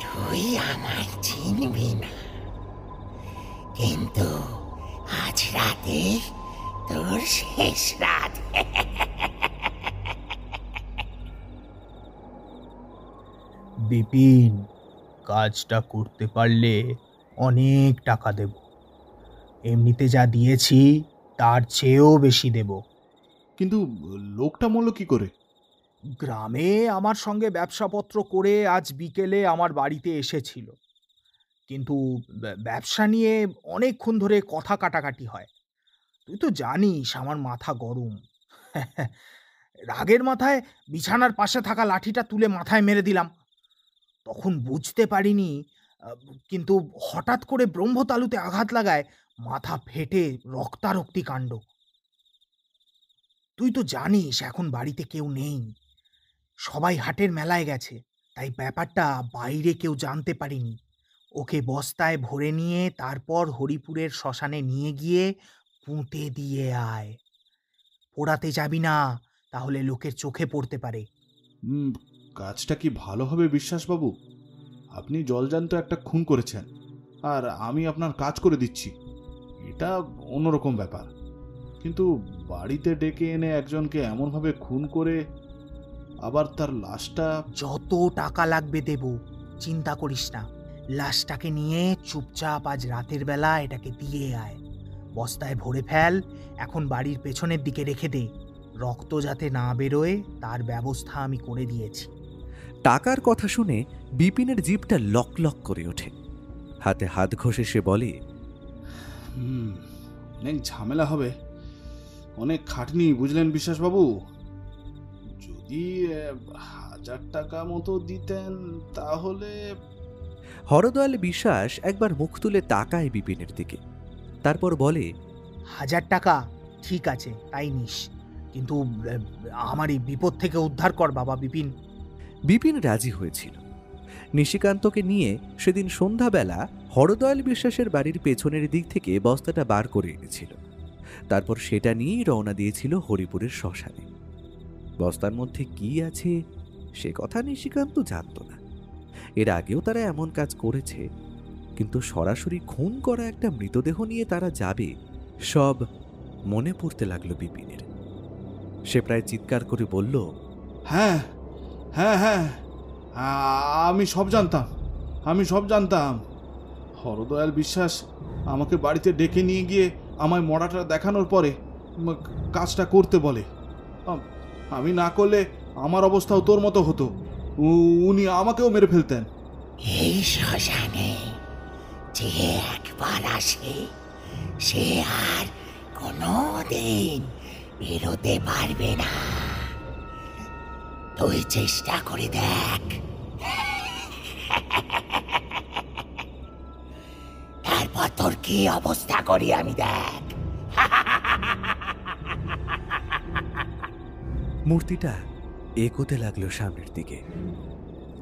তুই আমায় চিনবি না, কিন্তু আজ রাতে তোর শেষ রাত। বিপিন, কাজটা করতে পারলে অনেক টাকা দেব। এমনিতে যা দিয়েছি তার চেয়েও বেশি দেব। কিন্তু লোকটা মরল কি করে? গ্রামে আমার সঙ্গে ব্যবসাপত্র করে আজ বিকেলে আমার বাড়িতে এসেছিল, কিন্তু ব্যবসা নিয়ে অনেকক্ষণ ধরে কথা কাটাকাটি হয়। তুই তো জানিস আমার মাথা গরম। রাগের মাথায় বিছানার পাশে থাকা লাঠিটা তুলে মাথায় মেরে দিলাম। তখন বুঝতে পারিনি, আহ, কিন্তু হঠাৎ করে ব্রহ্মতালুতে আঘাত লাগায় মাথা ফেটে রক্তারক্তি কাণ্ড। তুই তো জানিস এখন বাড়িতে কেউ নেই, সবাই হাটের মেলায় গেছে, তাই ব্যাপারটা বাইরে কেউ জানতে পারিনি। ওকে বস্তায় ভরে নিয়ে তারপর হরিপুরের শ্মশানে নিয়ে গিয়ে পুঁতে দিয়ে আয়। পোড়াতে যাবি না, তাহলে লোকের চোখে পড়তে পারে। কাজটা কি ভালো হবে বিশ্বাসবাবু? আপনি জলজান্ত একটা খুন করেছেন, আর আমি আপনার কাজ করে দিচ্ছি, এটা অন্যরকম ব্যাপার। কিন্তু বাড়িতে ডেকে এনে একজনকে এমনভাবে খুন করে আবার তার লাশটা... যত টাকা লাগবে দেব, চিন্তা করিস না। লাশটাকে নিয়ে চুপচাপ আজ রাতের বেলা এটাকে দিয়ে আয়, বস্তায় ভরে ফেল, এখন বাড়ির পেছনের দিকে রেখে দে। রক্ত যাতে না বেরোয় তার ব্যবস্থা আমি করে দিয়েছি। টাকার কথা শুনে বিপিনের জিভটা লক লক করে ওঠে। হাতে হাত ঘষে সে বলে, অনেক ঝামেলা হবে, অনেক খাটনি, বুঝলেন বিশ্বাসবাবু? যদি 1000 টাকা মতো দিতেন তাহলে... হরদয়াল বিশ্বাস একবার মুখ তুলে তাকায় বিপিনের দিকে, তারপর বলে, 1000 টাকা ঠিক আছে, তাই নিস, কিন্তু আমার এই বিপদ থেকে উদ্ধার কর বাবা বিপিন। বিপিন রাজি হয়েছিল। নিশিকান্তকে নিয়ে সেদিন সন্ধ্যাবেলা হরদয়াল বিশ্বাসের বাড়ির পেছনের দিক থেকে বস্তাটা বার করে এনেছিল। তারপর সেটা নিয়েই রওনা দিয়েছিল হরিপুরের শ্মশানে। বস্তার মধ্যে কি আছে সে কথা নিশিকান্ত জানত না। এর আগেও তারা এমন কাজ করেছে, কিন্তু সরাসরি খুন করা একটা মৃতদেহ নিয়ে তারা যাবে, সব মনে পড়তে লাগলো বিপিনের। সে প্রায় চিৎকার করে বলল, হ্যাঁ হ্যাঁ হ্যাঁ, আমি সব জানতাম। হরদয়াল বিশ্বাস আমাকে বাড়িতে ডেকে নিয়ে গিয়ে আমায় মরাটা দেখানোর পরে কাজটা করতে বলে। আমি না করলে আমার অবস্থাও তোর মতো হতো, উনি আমাকেও মেরে ফেলতেন। এই শ্মশানে যে একবার আসে সে আর কোনোদিন বেরোতে পারবে না। তুই চেষ্টা করে দেখ, তারপর তোর কি অবস্থা করি আমি দেখ। মূর্তিটা এগোতে লাগলো সামনের দিকে।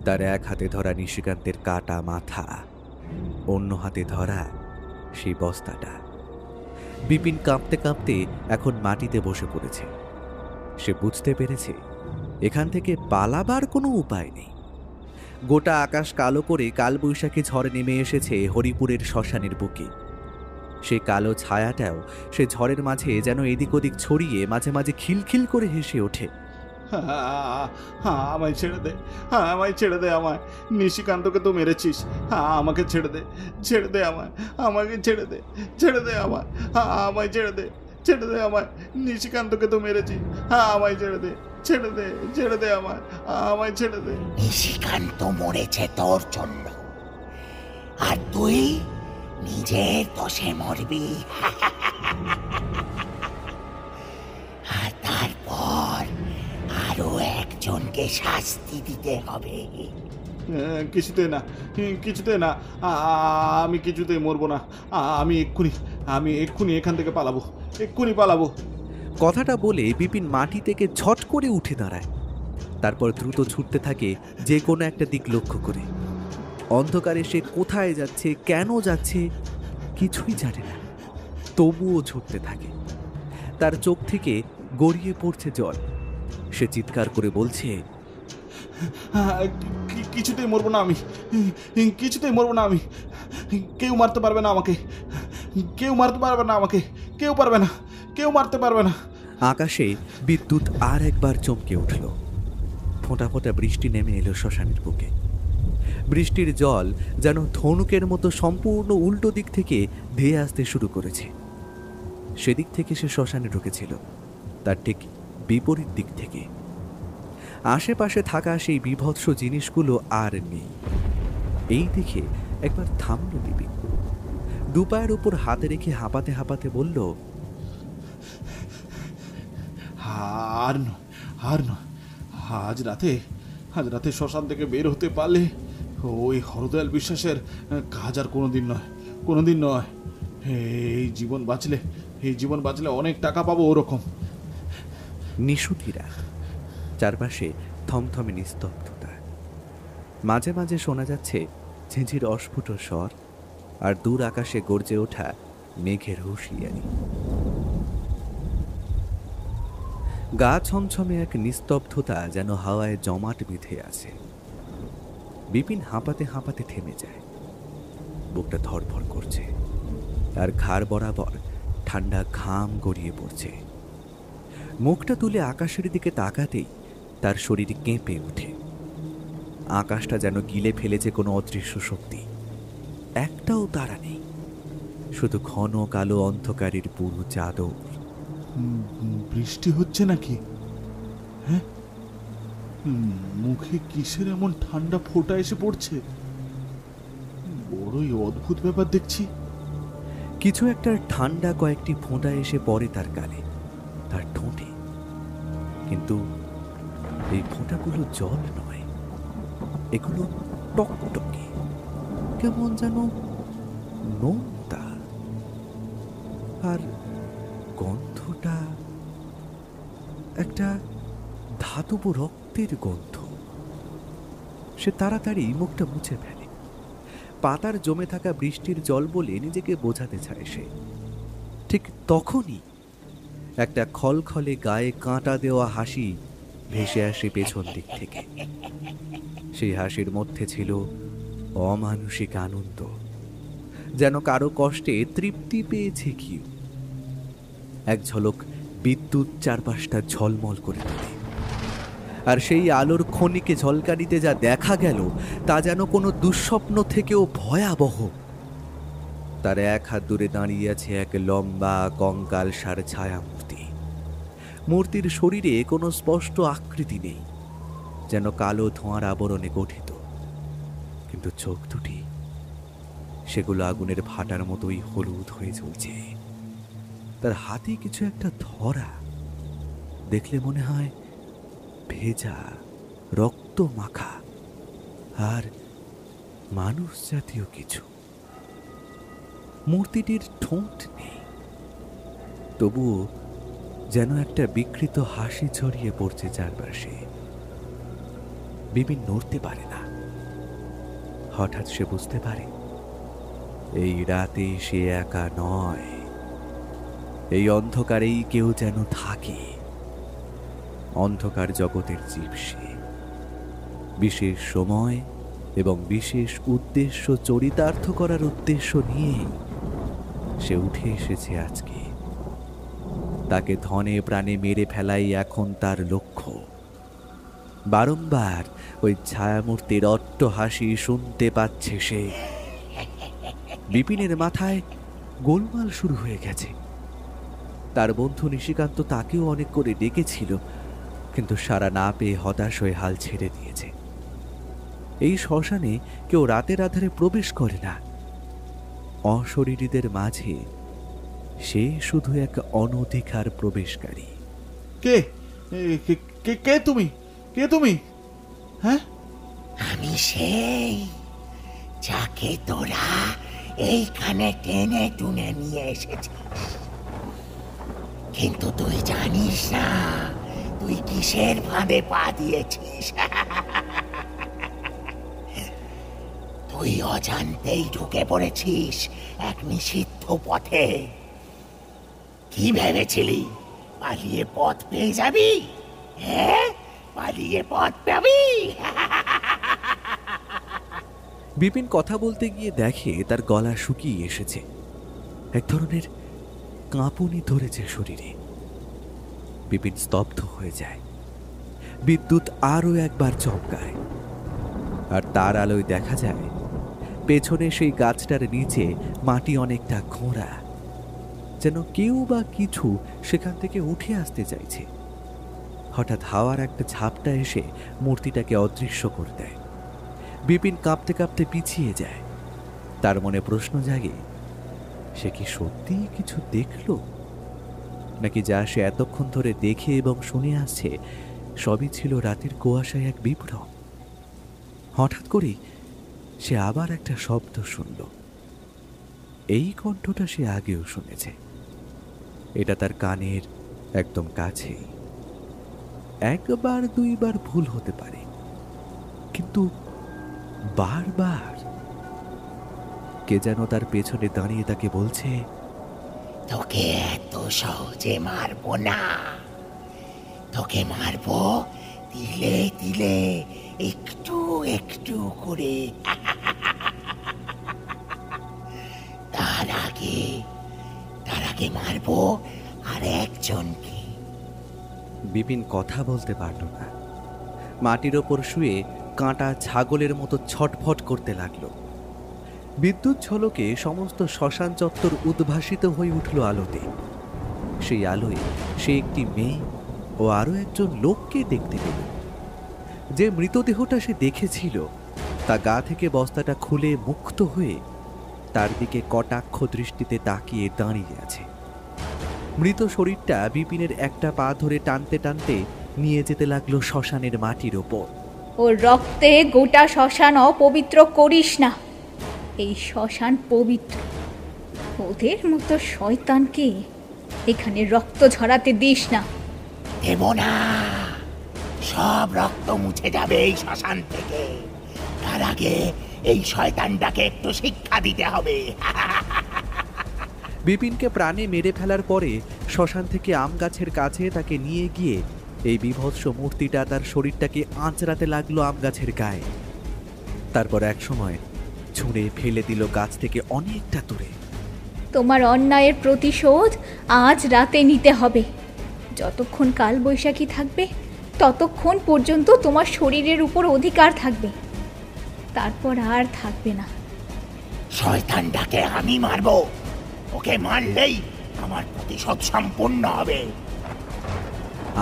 তার এক হাতে ধরা নিশিকান্তের কাটা মাথা, অন্য হাতে ধরা সেই বস্তাটা। বিপিন কাঁপতে কাঁপতে এখন মাটিতে বসে পড়েছে। সে বুঝতে পেরেছে এখান থেকে পালাবার কোনো উপায় নেই। গোটা আকাশ কালো করে কালবৈশাখী ঝড় নেমে এসেছে হরিপুরের শ্মশানের বুকে। সেই কালো ছায়াটাও সে ঝড়ের মাঝে যেন এদিক ওদিক ছড়িয়ে মাঝে মাঝে খিলখিল করে হেসে ওঠে। আমায় ছেড়ে দে, আমায়। নিশিকান্তকে তো মেরেছিস, আমাকে ছেড়ে দে আমাকে ছেড়ে দে আমায় ছেড়ে দে আমায়। নিশিকান্তকে তো মেরেছিস, আমায় ছেড়ে দে আমায় ছেড়ে দে। নিশিকান্ত মরেছে তোর জন্য, আর তুই নিজের দোষে মরবি। আর তারপর আরো একজনকে শাস্তি দিতে হবে। কিছুতে না, আমি কিছুতেই মরবো না। আমি এক্ষুনি এখান থেকে পালাবো। কথাটা বলে বিপিন মাটি থেকে ঝট করে উঠে দাঁড়ায়। তারপর দ্রুত ছুটতে থাকে যে কোনো একটা দিক লক্ষ্য করে। অন্ধকারে সে কোথায় যাচ্ছে, কেন যাচ্ছে কিছুই জানে না, তবুও ছুটতে থাকে। তার চোখ থেকে গড়িয়ে পড়ছে জল। সে চিৎকার করে বলছে, কিছুতেই মরবো না আমি। কেউ মারতে পারবে না। আকাশে বিদ্যুৎ আর একবার চমকে উঠল। ফোঁটা ফোঁটা বৃষ্টি নেমে এলো শ্মশানের বুকে। বৃষ্টির জল যেন ধনুকের মতো সম্পূর্ণ উল্টো দিক থেকে ধেয়ে আসতে শুরু করেছে। সেদিক থেকে সে শ্মশানে ঢুকেছিল, তার ঠিক বিপরীত দিক থেকে। আশেপাশে থাকা সেই বীভৎস জিনিসগুলো আর নেই। এই দেখে একবার থামল বিপিন। দুপায়ের উপর হাতে রেখে হাঁপাতে হাঁপাতে বলল, আর নয়, আর নয়। আজ রাতে শ্মশান থেকে বের হতে পারলে ওই হরদয়াল বিশ্বাসের কাজ আর কোনোদিন নয়। এই জীবন বাঁচলে অনেক টাকা পাবো ওরকম। নিশুতি রাত, চারপাশে থমথমে নিস্তব্ধতা। মাঝে মাঝে শোনা যাচ্ছে ঝিঁঝির অস্ফুট স্বর আর দূর আকাশে গর্জে ওঠা মেঘের হুঁশিয়ারি। গা ছমছমে এক নিস্তব্ধতা যেন হাওয়ায় জমাট বেঁধে আছে। বিপিন হাঁপাতে হাঁপাতে থেমে যায়। বুকটা ধড়ফড় করছে আর ঘাড় বরাবর ঠান্ডা ঘাম গড়িয়ে পড়ছে। মুখটা তুলে আকাশের দিকে তাকাতেই তার শরীর কেঁপে ওঠে। আকাশটা যেন গিলে ফেলেছে কোনো অদৃশ্য শক্তি। একটাও তারা নেই, শুধু ঘন কালো অন্ধকারের পুরো চাদর। বৃষ্টি হচ্ছে নাকি? হ্যাঁ, মুখে কিসের এমন ঠান্ডা ফোঁটা এসে পড়ছে? বড়ই অদ্ভুত ব্যাপার দেখছি। কিছু একটা ঠান্ডা কয়েকটি ফোঁটা এসে পড়ে তার গালে, তার ঠোঁটে। কিন্তু এই ফোঁটাগুলো জল নয়, এগুলো টকটকে, কেমন যেন নোনতা। আর গন্ধটা একটা ধাতব রক্তের গন্ধ। সে তাড়াতাড়ি মুখটা মুছে ফেলে। পাতার জমে থাকা বৃষ্টির জল বলে নিজেকে বোঝাতে চায় সে। ঠিক তখনই একটা খলখলে গায়ে কাঁটা দেওয়া হাসি ভেসে আসে পেছন দিক থেকে। সেই হাসির মধ্যে ছিল অমানুষিক আনন্দ, যেন কারো কষ্টে তৃপ্তি পেয়েছে কেউ। এক ঝলক বিদ্যুৎ চারপাশটা ঝলমল করে তোলে, আর সেই আলোর ক্ষণিকে ঝলকানিতে যা দেখা গেল তা যেন কোনো দুঃস্বপ্ন থেকেও ভয়াবহ। তার এক হাত দূরে দাঁড়িয়ে আছে এক লম্বা কঙ্কালসার ছায়া মূর্তি। মূর্তির শরীরে কোনো স্পষ্ট আকৃতি নেই, যেন কালো ধোঁয়ার আবরণে গঠিত। কিন্তু চোখ দুটি, সেগুলো আগুনের ভাটার মতোই হলুদ হয়ে জ্বলছে। তার হাতে কিছু একটা ধরা, দেখলে মনে হয় ভেজা, রক্ত মাখা আর মানুষ জাতীয় কিছু। মূর্তিটির ঠোঁট নেই, তবুও যেন একটা বিকৃত হাসি ছড়িয়ে পড়ছে চারপাশে। বিপিন নড়তে পারে না। হঠাৎ সে বুঝতে পারে এই রাতে সে একা নয়, এই অন্ধকারেই কেউ যেন থাকে। অন্ধকার জগতের জীব সে। বিশেষ সময় এবং বিশেষ উদ্দেশ্য চরিতার্থ করার উদ্দেশ্য নিয়েই সে উঠে এসেছে আজকে। তাকে ধনে প্রাণে মেরে ফেলাই এখন তার লক্ষ্য। বারংবার ওই ছায়ামূর্তির অট্ট হাসি শুনতে পাচ্ছে সে। বিপিনের মাথায় গোলমাল শুরু হয়ে গেছে। তার বন্ধু নিশিকান্ত তাকেও অনেক করে ডেকেছিল, কিন্তু সাড়া না পেয়ে হতাশ হয়ে হাল ছেড়ে দিয়েছে। এই শ্মশানে কেউ রাতের আধারে প্রবেশ করে না। অশরীরীদের মাঝে সে শুধু এক অনধিকার প্রবেশকারী। কে কে কে তুমি? কে তুমি? হ্যাঁ, আমি সেই যাকে তোরা এইখানে টেনে টুনে নিয়ে এসেছিস। কিন্তু তুই জানিস না তুই কিসের ফাঁদে পা দিয়েছিস। তুই অজান্তেই ঢুকে পড়েছিস এক নিষিদ্ধ পথে। কি ভেবেছিলি পালিয়ে পথ পেয়ে যাবি? হ্যাঁ, পালিয়ে পথ পাবি? বিপিন কথা বলতে গিয়ে দেখে তার গলা শুকিয়ে এসেছে। এক ধরনের কাঁপুনি ধরেছে শরীরে। বিপিন স্তব্ধ হয়ে যায়। বিদ্যুৎ আরো একবার চমকায়, আর তার আলোয় দেখা যায় পেছনে সেই গাছটার নিচে মাটি অনেকটা খোঁড়া, যেন কেউ বা কিছু সেখান থেকে উঠে আসতে চাইছে। হঠাৎ হাওয়ার একটা ঝাপটা এসে মূর্তিটাকে অদৃশ্য করে দেয়। বিপিন কাঁপতে কাঁপতে পিছিয়ে যায়। তার মনে প্রশ্ন জাগে, সে কি সত্যিই কিছু দেখল, নাকি যা সে এতক্ষণ ধরে দেখে এবং শুনে আসছে সবই ছিল রাতের কুয়াশায় এক বিভ্রম। হঠাৎ করেই সে আবার একটা শব্দ শুনল। এই কণ্ঠটা সে আগেও শুনেছে। এটা তার কানের একদম কাছেই। একবার দুইবার ভুল হতে পারে, কিন্তু বারবার কে যেন তার পেছনে দাঁড়িয়ে তাকে বলছে, তোকে এত সহজে মারবো না, তোকে মারবো দিলে দিলে, একটু একটু করে। তার আগে মারবো আর একজনকে। বিপিন কথা বলতে পারল না। মাটির ওপর শুয়ে কাঁটা ছাগলের মতো ছটফট করতে লাগলো। বিদ্যুৎ ঝলকে সমস্ত শ্মশান চত্বর উদ্ভাসিত হয়ে উঠল আলোতে। সেই আলোয় সে একটি মেয়ে ও আরো একজন লোককে দেখতে পেল। যে মৃতদেহটা সে দেখেছিল তা গা থেকে বস্তাটা খুলে মুক্ত হয়ে তার দিকে কটাক্ষ দৃষ্টিতে তাকিয়ে দাঁড়িয়ে আছে। মৃত শরীরটা বিপিনের একটা পা ধরে টানতে টানতে নিয়ে যেতে লাগলো শ্মশানের মাটির ওপর। ওর রক্তে গোটা শ্মশান অপবিত্র করিস না। এই শ্মশান পবিত্র। ওদের মতো শয়তানকে এখানে রক্ত ঝরাতে দিস না। দেব না, সব রক্ত মুছে যাবে এই শ্মশান থেকে। তার আগে এই শয়তানটাকে একটু শিক্ষা দিতে হবে। বিপিনকে প্রাণে মেরে ফেলার পরে শ্মশান থেকে আম গাছের কাছে তাকে নিয়ে গিয়ে এই বিভৎস মূর্তিটা তার শরীরটাকে আঁচড়াতে লাগলো আম গাছের গায়ে। তারপর এক সময় ছুঁড়ে ফেলে দিল গাছ থেকে অনেকটা দূরে। তোমার অন্যায়ের প্রতিশোধ আজ রাতে নিতে হবে। যতক্ষণ কাল বৈশাখী থাকবে ততক্ষণ পর্যন্ত তোমার শরীরের উপর অধিকার থাকবে, তারপর আর থাকবে না। শয়তানটাকে আমি মারবো, ওকে মারলেই আমার প্রতিশোধ সম্পূর্ণ হবে।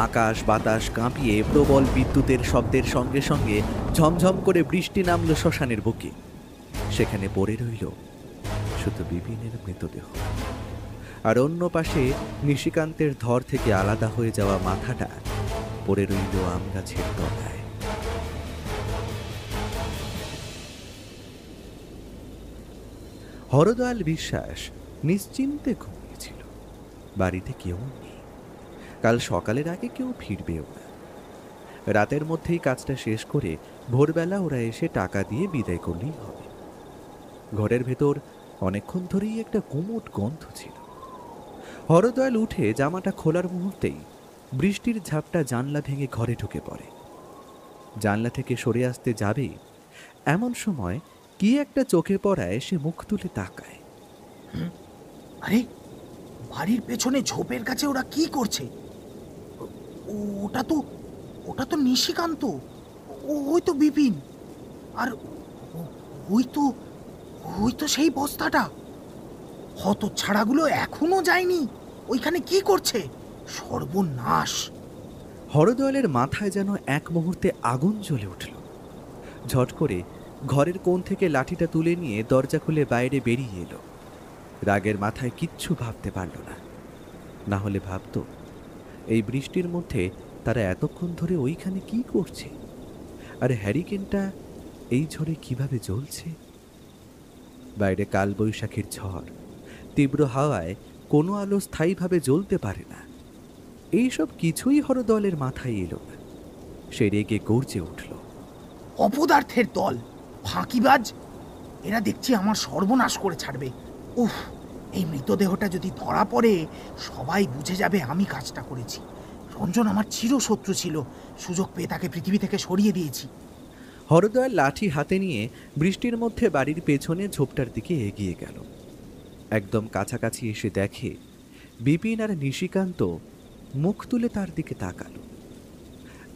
আকাশ বাতাস কাঁপিয়ে প্রবল বিদ্যুতের শব্দের সঙ্গে সঙ্গে ঝমঝম করে বৃষ্টি নামল শ্মশানের বুকে। সেখানে পড়ে রইল শুধু বিপিনের মৃতদেহ, আর অন্য পাশে নিশিকান্তের ধর থেকে আলাদা হয়ে যাওয়া মাথাটা পড়ে রইল আম গাছের তলায়। হরদয়াল বিশ্বাস নিশ্চিন্তে ঘুমিয়েছিল। বাড়িতে কেউ নেই। কাল সকালের আগে কেউ ফিরবেও না। রাতের মধ্যেই কাজটা শেষ করে ভোরবেলা ওরা এসে টাকা দিয়ে বিদায় করলেই হবে। ঘরের ভেতর অনেকক্ষণ ধরেই একটা গুমোট গন্ধ ছিল। হরদয়াল উঠে জামাটা খোলার মুহূর্তেই বৃষ্টির ঝাপটা জানলা ভেঙে ঘরে ঢুকে পড়ে। জানলা থেকে সরে আসতে যাবে এমন সময় কি একটা চোখে পড়ায় সে মুখ তুলে তাকায়। আরে, বাড়ির পেছনে ঝোপের কাছে ওরা কি করছে? ওটা তো নিশিকান্ত, ওই তো বিপিন, আর ওই তো সেই বস্তাটা। হতচ্ছাড়াগুলো এখনো যায়নি, ওইখানে কি করছে? সর্বনাশ! হরদয়ালের মাথায় যেন এক মুহূর্তে আগুন জ্বলে উঠল। ঝট করে ঘরের কোণ থেকে লাঠিটা তুলে নিয়ে দরজা খুলে বাইরে বেরিয়ে এলো। রাগের মাথায় কিচ্ছু ভাবতে পারল না। না হলে ভাবত এই বৃষ্টির মধ্যে তারা এতক্ষণ ধরে ওইখানে কি করছে, আর হ্যারিকেনটা এই ঝড়ে কিভাবে জ্বলছে। বাইরে কালবৈশাখীর ঝড়, তীব্র হাওয়ায় কোনো আলো স্থায়ীভাবে জ্বলতে পারে না। এইসব কিছুই হরদয়ালের মাথায় এলো না। সে রেগে গর্জে উঠল। অপদার্থের দল, ফাঁকিবাজ! এরা দেখছি আমার সর্বনাশ করে ছাড়বে। উফ, এই মৃতদেহটা যদি ধরা পড়ে সবাই বুঝে যাবে আমি কাজটা করেছি। রঞ্জন আমার চিরশত্রু ছিল, সুযোগ পেয়ে তাকে পৃথিবী থেকে সরিয়ে দিয়েছি। হরদয়াল লাঠি হাতে নিয়ে বৃষ্টির মধ্যে বাড়ির পেছনে ঝোপটার দিকে এগিয়ে গেল। একদম কাছাকাছি এসে দেখে বিপিন আর নিশিকান্ত মুখ তুলে তার দিকে তাকালো।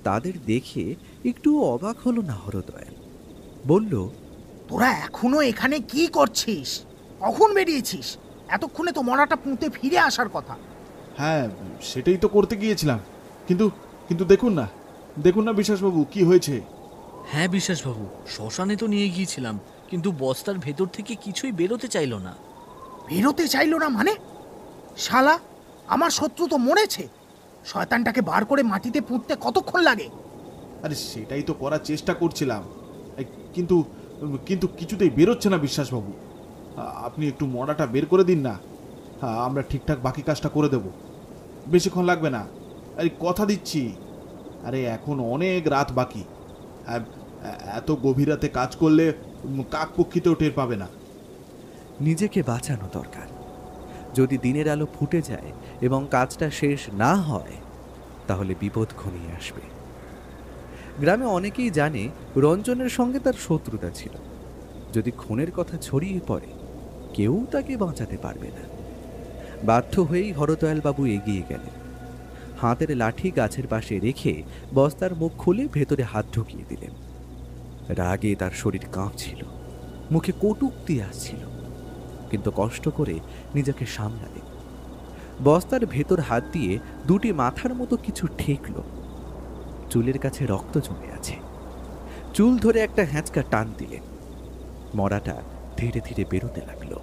তাদের দেখে একটু অবাক হলো না হরদয়াল। বলল, তোরা এখনো এখানে কি করছিস? কখন বেরিয়েছিস? এতক্ষণে তো মরাটা পুঁতে ফিরে আসার কথা। হ্যাঁ, সেটাই তো করতে গিয়েছিলাম, কিন্তু কিন্তু দেখুন না বিশ্বাসবাবু কি হয়েছে। হ্যাঁ বিশ্বাসবাবু, শ্মশানে তো নিয়ে গিয়েছিলাম, কিন্তু বস্তার ভেতর থেকে কিছুই বেরোতে চাইলো না। বেরোতে চাইলো না মানে? শালা, আমার শত্রু তো মরেছে। শয়তানটাকে বার করে মাটিতে পুঁততে কতক্ষণ লাগে? আরে সেটাই তো করার চেষ্টা করছিলাম, কিন্তু কিন্তু কিছুতেই বেরোচ্ছে না বিশ্বাসবাবু। আপনি একটু মরাটা বের করে দিন না, আমরা ঠিকঠাক বাকি কাজটা করে দেব। বেশিক্ষণ লাগবে না, আরে কথা দিচ্ছি। আরে এখন অনেক রাত বাকি, এত গভীর রাতে কাজ করলে কাকপক্ষীতেও টের পাবে না। নিজেকে বাঁচানো দরকার। যদি দিনের আলো ফুটে যায় এবং কাজটা শেষ না হয়, তাহলে বিপদ ঘনিয়ে আসবে। গ্রামে অনেকেই জানে রঞ্জনের সঙ্গে তার শত্রুতা ছিল। যদি খুনের কথা ছড়িয়ে পড়ে, কেউ তাকে বাঁচাতে পারবে না। বাধ্য হয়েই হরদয়ালবাবু এগিয়ে গেলেন। হাতের লাঠি গাছের পাশে রেখে বস্তার মুখ খুলে ভেতরে হাত ঢুকিয়ে দিলেন। রাগে তার শরীর কাঁপছিল, মুখে কটূক্তি আসছিল, কিন্তু কষ্ট করে নিজেকে সামলালেন। বস্তার ভেতর হাত দিয়ে দুটি মাথার মতো কিছু ঠেকল। চুলের কাছে রক্ত জমে আছে। চুল ধরে একটা হ্যাঁচকা টান দিলেন। মরাটা ধীরে ধীরে বেরোতে লাগলো।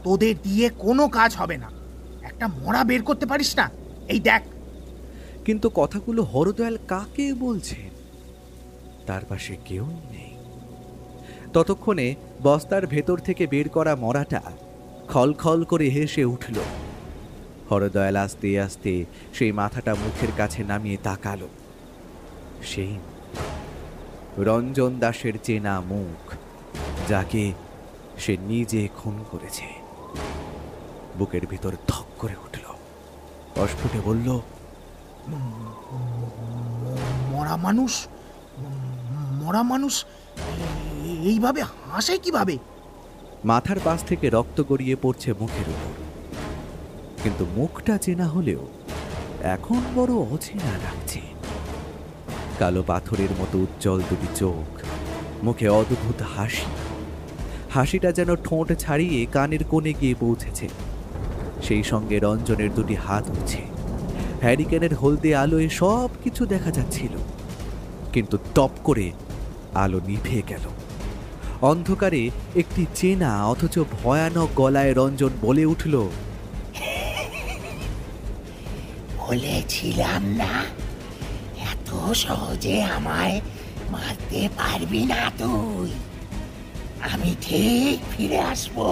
তোদের দিয়ে কোনো কাজ হবে না। একটা মরা বের করতে পারিস না? এই দেখ। কিন্তু কথাগুলো হরদয়াল কাকে বলছেন? তার পাশে কেউ নেই। ততক্ষণে বস্তার ভেতর থেকে বের করা মরাটা খলখল করে হেসে উঠল। হরদয়াল আস্তে আস্তে সেই মাথাটা মুখের কাছে নামিয়ে তাকালো। সেই রঞ্জন দাসের চেনা মুখ, যাকে সে নিজে খুন করেছে। বুকের ভিতর ধক করে উঠল। অস্ফুটে বলল, মরা মানুষ? মরা মানুষ এইভাবে হাসে কিভাবে? মাথার পাশ থেকে রক্ত গড়িয়ে পড়ছে মুখের উপর। কিন্তু মুখটা চেনা হলেও এখন বড় অচেনা লাগছে। কালো পাথরের মতো উজ্জ্বল দুটি চোখ, মুখে অদ্ভুত হাসি। হাসিটা যেন ঠোঁট ছাড়িয়ে কানের কোণে গিয়ে পৌঁছেছে। সেই সঙ্গে রঞ্জনের দুটি হাত উঠছে। হ্যারিকেনের হলদে আলোয় সব কিছু দেখা যাচ্ছিল, কিন্তু টপ করে আলো নিভে গেল। অন্ধকারে একটি চেনা অথচ ভয়ানক গলায় রঞ্জন বলে উঠল, বলেছিলাম না এত সহজে আমায় মারতে পারবি না তুই। আমি ঠিক ফিরে আসবো।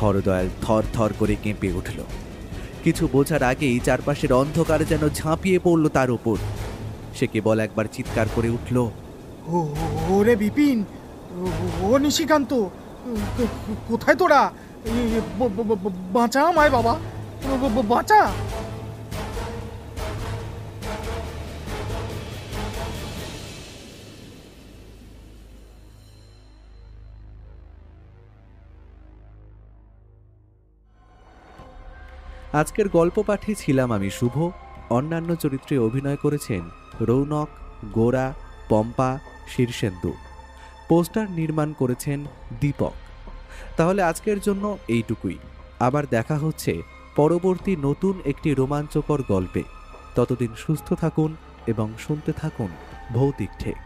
হরদয়াল থর থর করে কেঁপে উঠল। কিছু বোঝার আগেই চারপাশের অন্ধকার যেন ঝাঁপিয়ে পড়ল তার উপর। সে কেবল একবার চিৎকার করে উঠল, ওরে বিপিন, ও নিশিকান্ত, কোথায় তোরা? বাঁচা আমায় বাবা, বাঁচা। আজকের গল্প পাঠে ছিলাম আমি শুভ। অন্যান্য চরিত্রে অভিনয় করেছেন রৌনক, গোরা, পম্পা, শীর্ষেন্দু। পোস্টার নির্মাণ করেছেন দীপক। তাহলে আজকের জন্য এইটুকুই। আবার দেখা হচ্ছে পরবর্তী নতুন একটি রোমাঞ্চকর গল্পে। ততদিন সুস্থ থাকুন এবং শুনতে থাকুন ভৌতিক ঠেক।